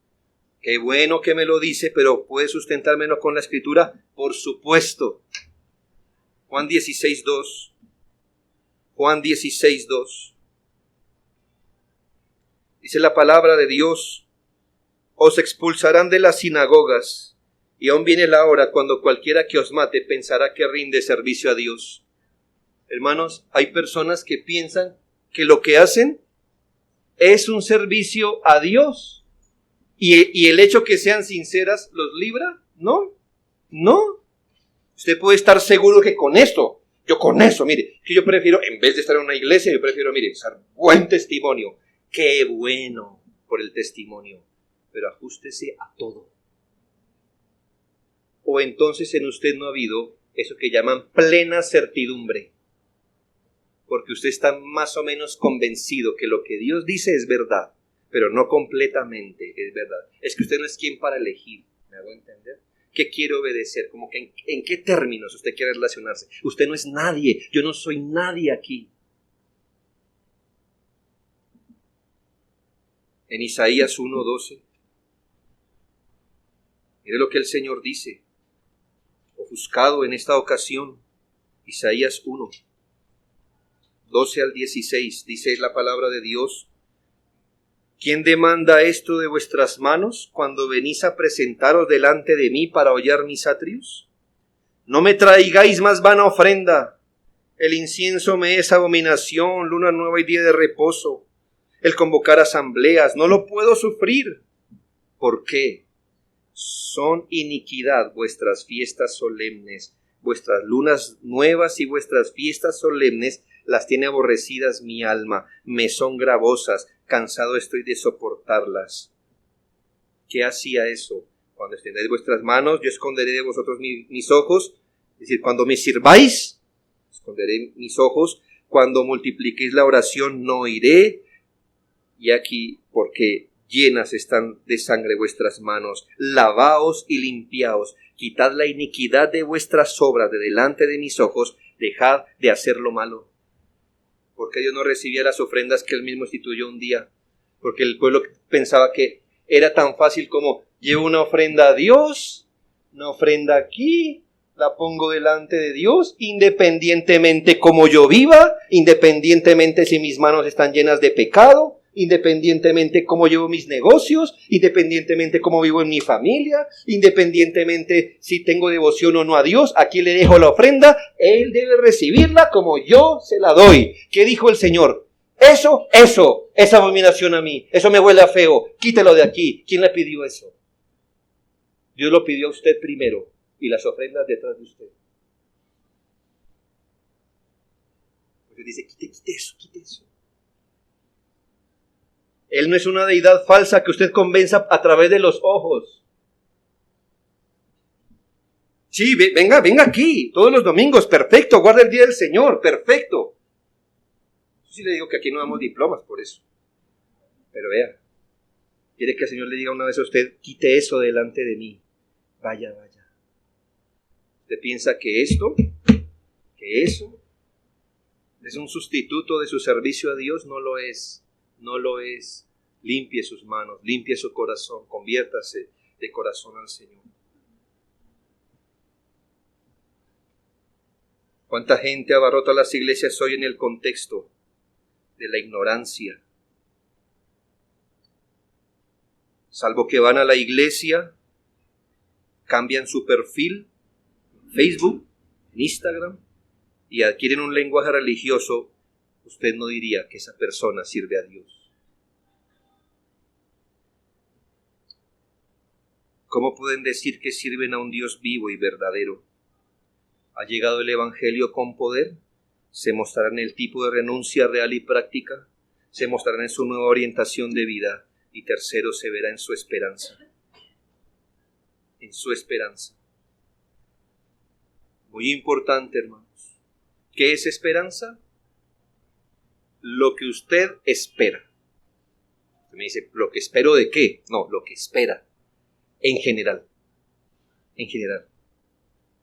Qué bueno que me lo dice, pero ¿puede sustentármelo con la Escritura? Por supuesto. Juan 16:2. Juan 16:2. Dice la palabra de Dios: os expulsarán de las sinagogas. Y aún viene la hora cuando cualquiera que os mate pensará que rinde servicio a Dios. Hermanos, hay personas que piensan que lo que hacen es un servicio a Dios. Y el hecho que sean sinceras los libra. No. Usted puede estar seguro que con esto, mire, que yo prefiero, en vez de estar en una iglesia, yo prefiero, mire, usar buen testimonio. Qué bueno por el testimonio. Pero ajústese a todo. O entonces en usted no ha habido eso que llaman plena certidumbre. Porque usted está más o menos convencido que lo que Dios dice es verdad, pero no completamente es verdad. Es que usted no es quien para elegir, ¿me hago entender? ¿Qué quiere obedecer? Como que ¿en qué términos usted quiere relacionarse? Usted no es nadie, yo no soy nadie aquí. En Isaías 1:12, mire lo que el Señor dice. Ofuscado en esta ocasión, Isaías 1:12 al 16, dice la palabra de Dios: ¿quién demanda esto de vuestras manos cuando venís a presentaros delante de mí para hollar mis atrios? No me traigáis más vana ofrenda, El incienso me es abominación, luna nueva y día de reposo. El convocar asambleas, no lo puedo sufrir. ¿Por qué? Son iniquidad vuestras fiestas solemnes, vuestras lunas nuevas y vuestras fiestas solemnes las tiene aborrecidas mi alma, me son gravosas, cansado estoy de soportarlas. ¿Qué hacía eso? Cuando extendáis vuestras manos, yo esconderé de vosotros mis ojos, es decir, cuando me sirváis, esconderé mis ojos, cuando multipliquéis la oración, no oiré, y aquí, porque llenas están de sangre vuestras manos, lavaos y limpiaos, quitad la iniquidad de vuestras obras de delante de mis ojos, dejad de hacer lo malo. Porque Dios no recibía las ofrendas que Él mismo instituyó un día, porque el pueblo pensaba que era tan fácil como llevo una ofrenda a Dios, una ofrenda aquí, la pongo delante de Dios, independientemente cómo yo viva, independientemente si mis manos están llenas de pecado, independientemente cómo llevo mis negocios, independientemente cómo vivo en mi familia, independientemente si tengo devoción o no a Dios, aquí le dejo la ofrenda, Él debe recibirla como yo se la doy. ¿Qué dijo el Señor? Eso, es abominación a mí, eso me huele a feo, quítelo de aquí. ¿Quién le pidió eso? Dios lo pidió a usted primero y las ofrendas detrás de usted. Porque dice, quite eso. Él no es una deidad falsa que usted convenza a través de los ojos. Sí, venga aquí, todos los domingos, perfecto, guarda el día del Señor, perfecto. Yo sí le digo que aquí no damos diplomas por eso. Pero vea, quiere que el Señor le diga una vez a usted, quite eso delante de mí. Vaya. Usted piensa que eso es un sustituto de su servicio a Dios, no lo es. Limpie sus manos, limpie su corazón, conviértase de corazón al Señor. ¿Cuánta gente abarrota las iglesias hoy en el contexto de la ignorancia? Salvo que van a la iglesia, cambian su perfil en Facebook, en Instagram, y adquieren un lenguaje religioso, usted no diría que esa persona sirve a Dios. ¿Cómo pueden decir que sirven a un Dios vivo y verdadero? ¿Ha llegado el Evangelio con poder? ¿Se mostrará en el tipo de renuncia real y práctica? ¿Se mostrará en su nueva orientación de vida? Y tercero, se verá en su esperanza. En su esperanza. Muy importante, hermanos. ¿Qué es esperanza? Lo que usted espera. Usted me dice, ¿lo que espero de qué? No, lo que espera. En general.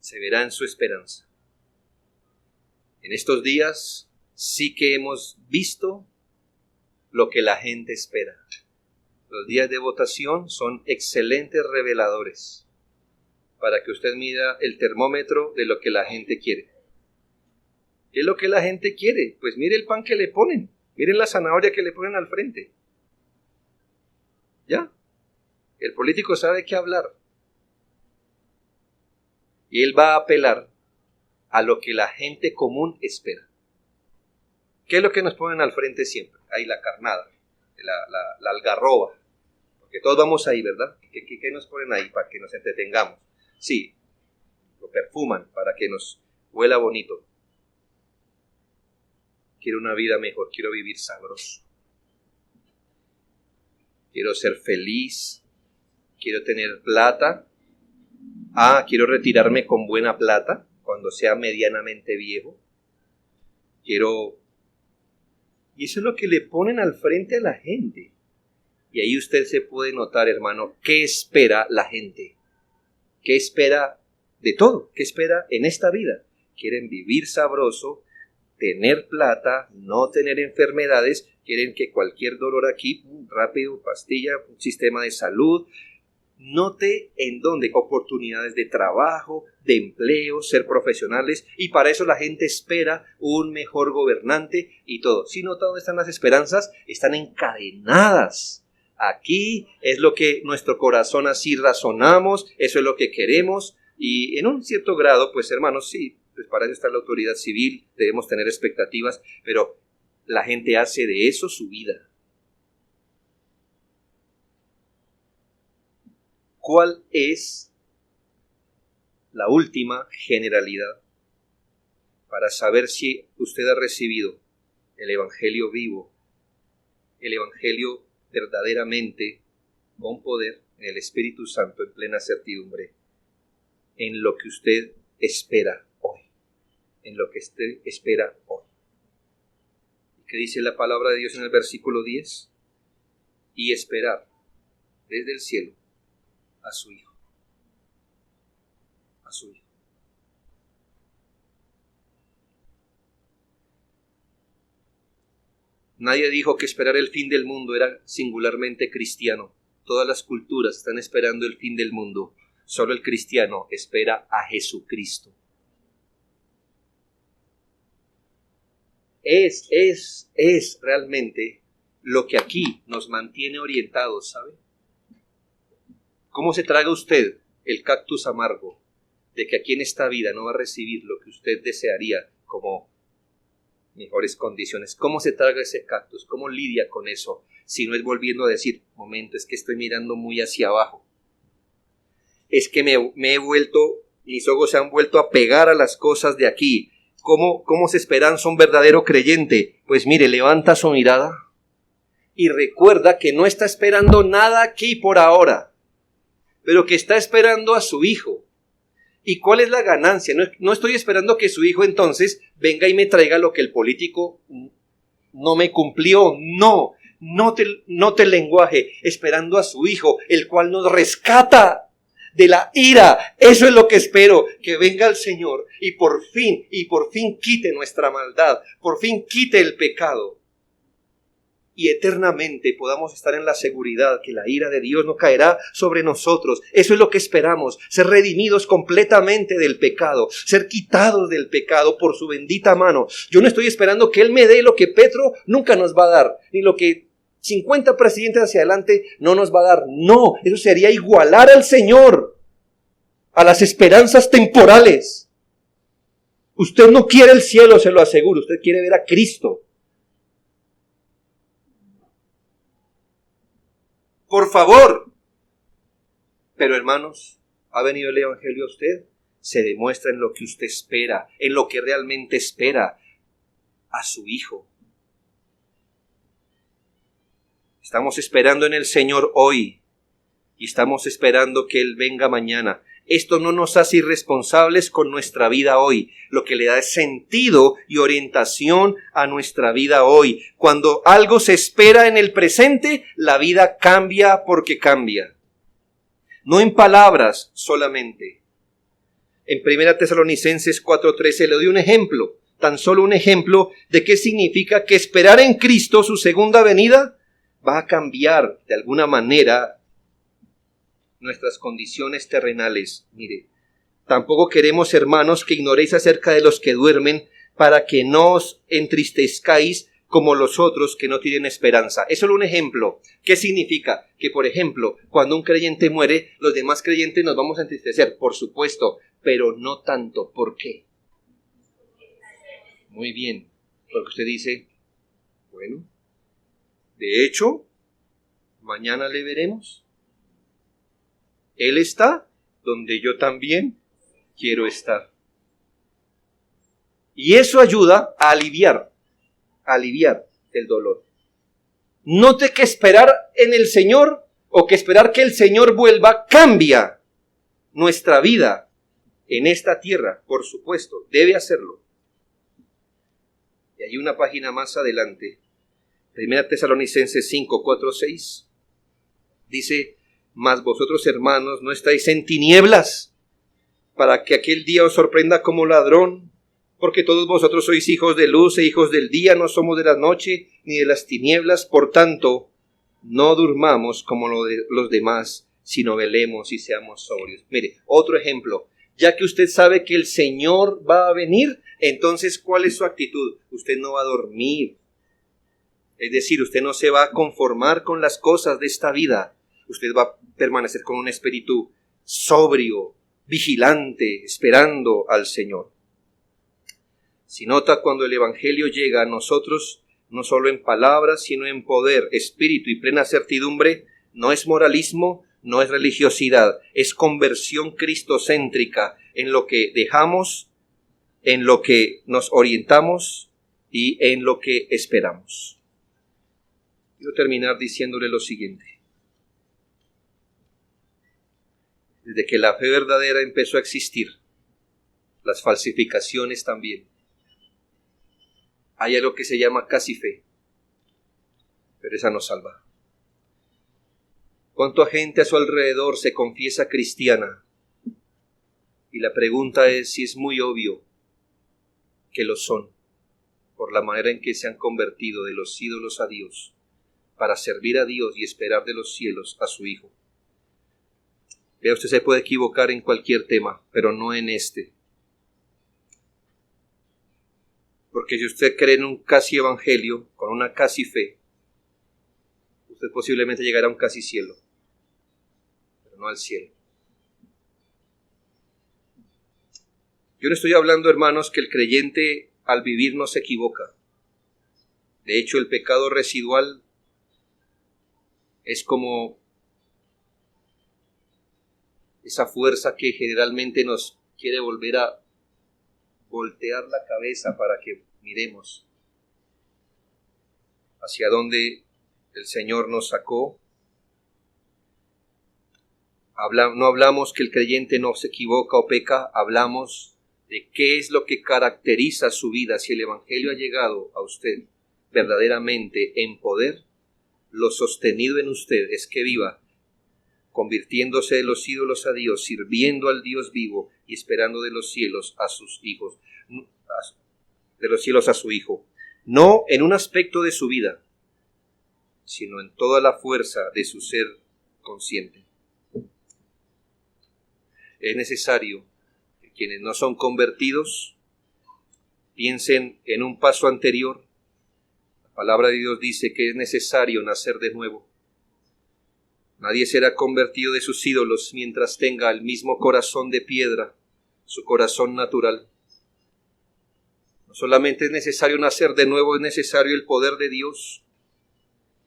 Se verá en su esperanza. En estos días sí que hemos visto lo que la gente espera. Los días de votación son excelentes reveladores para que usted mida el termómetro de lo que la gente quiere. ¿Qué es lo que la gente quiere? Pues mire el pan que le ponen, miren la zanahoria que le ponen al frente. ¿Ya? El político sabe qué hablar. Y él va a apelar a lo que la gente común espera. ¿Qué es lo que nos ponen al frente siempre? Ahí la carnada, la algarroba. Porque todos vamos ahí, ¿verdad? ¿Qué nos ponen ahí para que nos entretengamos? Sí, lo perfuman para que nos huela bonito. Quiero una vida mejor, quiero vivir sabroso. Quiero ser feliz, quiero tener plata. Quiero retirarme con buena plata cuando sea medianamente viejo. Y eso es lo que le ponen al frente a la gente. Y ahí usted se puede notar, hermano, qué espera la gente. ¿Qué espera de todo? ¿Qué espera en esta vida? Quieren vivir sabroso, tener plata, no tener enfermedades. Quieren que cualquier dolor aquí, rápido, pastilla, un sistema de salud. Note en dónde oportunidades de trabajo, de empleo, ser profesionales, y para eso la gente espera un mejor gobernante y todo. ¿Sí nota dónde están las esperanzas? Están encadenadas. Aquí es lo que nuestro corazón así razonamos, eso es lo que queremos, y en un cierto grado, pues hermanos, sí, pues para eso está la autoridad civil, debemos tener expectativas, pero la gente hace de eso su vida. ¿Cuál es la última generalidad para saber si usted ha recibido el Evangelio vivo, el Evangelio verdaderamente con poder en el Espíritu Santo en plena certidumbre, en lo que usted espera hoy, en lo que usted espera hoy? ¿Qué dice la palabra de Dios en el versículo 10? Y esperar desde el cielo a su Hijo, a su Hijo. Nadie dijo que esperar el fin del mundo era singularmente cristiano. Todas las culturas están esperando el fin del mundo. Solo el cristiano espera a Jesucristo. Es realmente lo que aquí nos mantiene orientados, ¿sabe? ¿Cómo se traga usted el cactus amargo de que aquí en esta vida no va a recibir lo que usted desearía como mejores condiciones? ¿Cómo se traga ese cactus? ¿Cómo lidia con eso? Si no es volviendo a decir, momento, es que estoy mirando muy hacia abajo. Es que mis ojos se han vuelto a pegar a las cosas de aquí. ¿Cómo se esperanza un verdadero creyente? Pues mire, levanta su mirada y recuerda que no está esperando nada aquí por ahora, pero que está esperando a su Hijo. ¿Y cuál es la ganancia? No estoy esperando que su Hijo entonces venga y me traiga lo que el político no me cumplió. No te lenguaje, esperando a su Hijo, el cual nos rescata de la ira. Eso es lo que espero, que venga el Señor y por fin quite nuestra maldad, por fin quite el pecado. Y eternamente podamos estar en la seguridad que la ira de Dios no caerá sobre nosotros. Eso es lo que esperamos, ser redimidos completamente del pecado, ser quitados del pecado por su bendita mano. Yo no estoy esperando que Él me dé lo que Petro nunca nos va a dar, ni lo que 50 presidentes hacia adelante no nos va a dar. No, eso sería igualar al Señor a las esperanzas temporales. Usted no quiere el cielo, se lo aseguro, usted quiere ver a Cristo. Por favor. Pero hermanos, ¿ha venido el Evangelio a usted? Se demuestra en lo que usted espera, en lo que realmente espera, a su Hijo. Estamos esperando en el Señor hoy y estamos esperando que Él venga mañana. Esto no nos hace irresponsables con nuestra vida hoy, lo que le da sentido y orientación a nuestra vida hoy. Cuando algo se espera en el presente, la vida cambia porque cambia. No en palabras solamente. En 1 Tesalonicenses 4:13 le doy un ejemplo, tan solo un ejemplo de qué significa que esperar en Cristo su segunda venida va a cambiar de alguna manera nuestras condiciones terrenales. Mire, tampoco queremos, hermanos, que ignoréis acerca de los que duermen, para que no os entristezcáis como los otros que no tienen esperanza. Es solo un ejemplo. ¿Qué significa? Que, por ejemplo, cuando un creyente muere, los demás creyentes nos vamos a entristecer, por supuesto, pero no tanto. ¿Por qué? Muy bien, porque usted dice, bueno, de hecho, mañana le veremos. Él está donde yo también quiero estar. Y eso ayuda a aliviar el dolor. Note que esperar en el Señor o que esperar que el Señor vuelva cambia nuestra vida en esta tierra, por supuesto, debe hacerlo. Y hay una página más adelante, 1 Tesalonicenses 5:4-6, dice: mas vosotros, hermanos, no estáis en tinieblas, para que aquel día os sorprenda como ladrón, porque todos vosotros sois hijos de luz e hijos del día, no somos de la noche ni de las tinieblas. Por tanto, no durmamos como los demás, sino velemos y seamos sobrios. Mire, otro ejemplo. Ya que usted sabe que el Señor va a venir, entonces, ¿cuál es su actitud? Usted no va a dormir. Es decir, usted no se va a conformar con las cosas de esta vida. Usted va a permanecer con un espíritu sobrio, vigilante, esperando al Señor. Si nota, cuando el Evangelio llega a nosotros, no solo en palabras, sino en poder, espíritu y plena certidumbre, no es moralismo, no es religiosidad, es conversión cristocéntrica en lo que dejamos, en lo que nos orientamos y en lo que esperamos. Quiero terminar diciéndole lo siguiente. Desde que la fe verdadera empezó a existir, las falsificaciones también. Hay algo que se llama casi fe, pero esa no salva. ¿Cuánta gente a su alrededor se confiesa cristiana? Y la pregunta es si es muy obvio que lo son, por la manera en que se han convertido de los ídolos a Dios, para servir a Dios y esperar de los cielos a su Hijo. Vea, usted se puede equivocar en cualquier tema, pero no en este. Porque si usted cree en un casi evangelio, con una casi fe, usted posiblemente llegará a un casi cielo, pero no al cielo. Yo no estoy hablando, hermanos, que el creyente al vivir no se equivoca. De hecho, el pecado residual es como esa fuerza que generalmente nos quiere volver a voltear la cabeza para que miremos hacia dónde el Señor nos sacó. No hablamos que el creyente no se equivoca o peca, hablamos de qué es lo que caracteriza su vida. Si el Evangelio ha llegado a usted verdaderamente en poder, lo sostenido en usted es que viva convirtiéndose de los ídolos a Dios, sirviendo al Dios vivo y esperando de los cielos a sus hijos, de los cielos a su Hijo. No en un aspecto de su vida, sino en toda la fuerza de su ser consciente. Es necesario que quienes no son convertidos piensen en un paso anterior. La palabra de Dios dice que es necesario nacer de nuevo. Nadie será convertido de sus ídolos mientras tenga el mismo corazón de piedra, su corazón natural. No solamente es necesario nacer de nuevo, es necesario el poder de Dios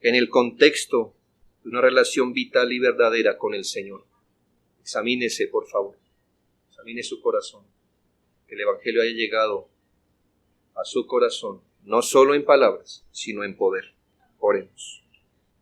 en el contexto de una relación vital y verdadera con el Señor. Examínese, por favor. Examine su corazón. Que el Evangelio haya llegado a su corazón, no solo en palabras, sino en poder. Oremos.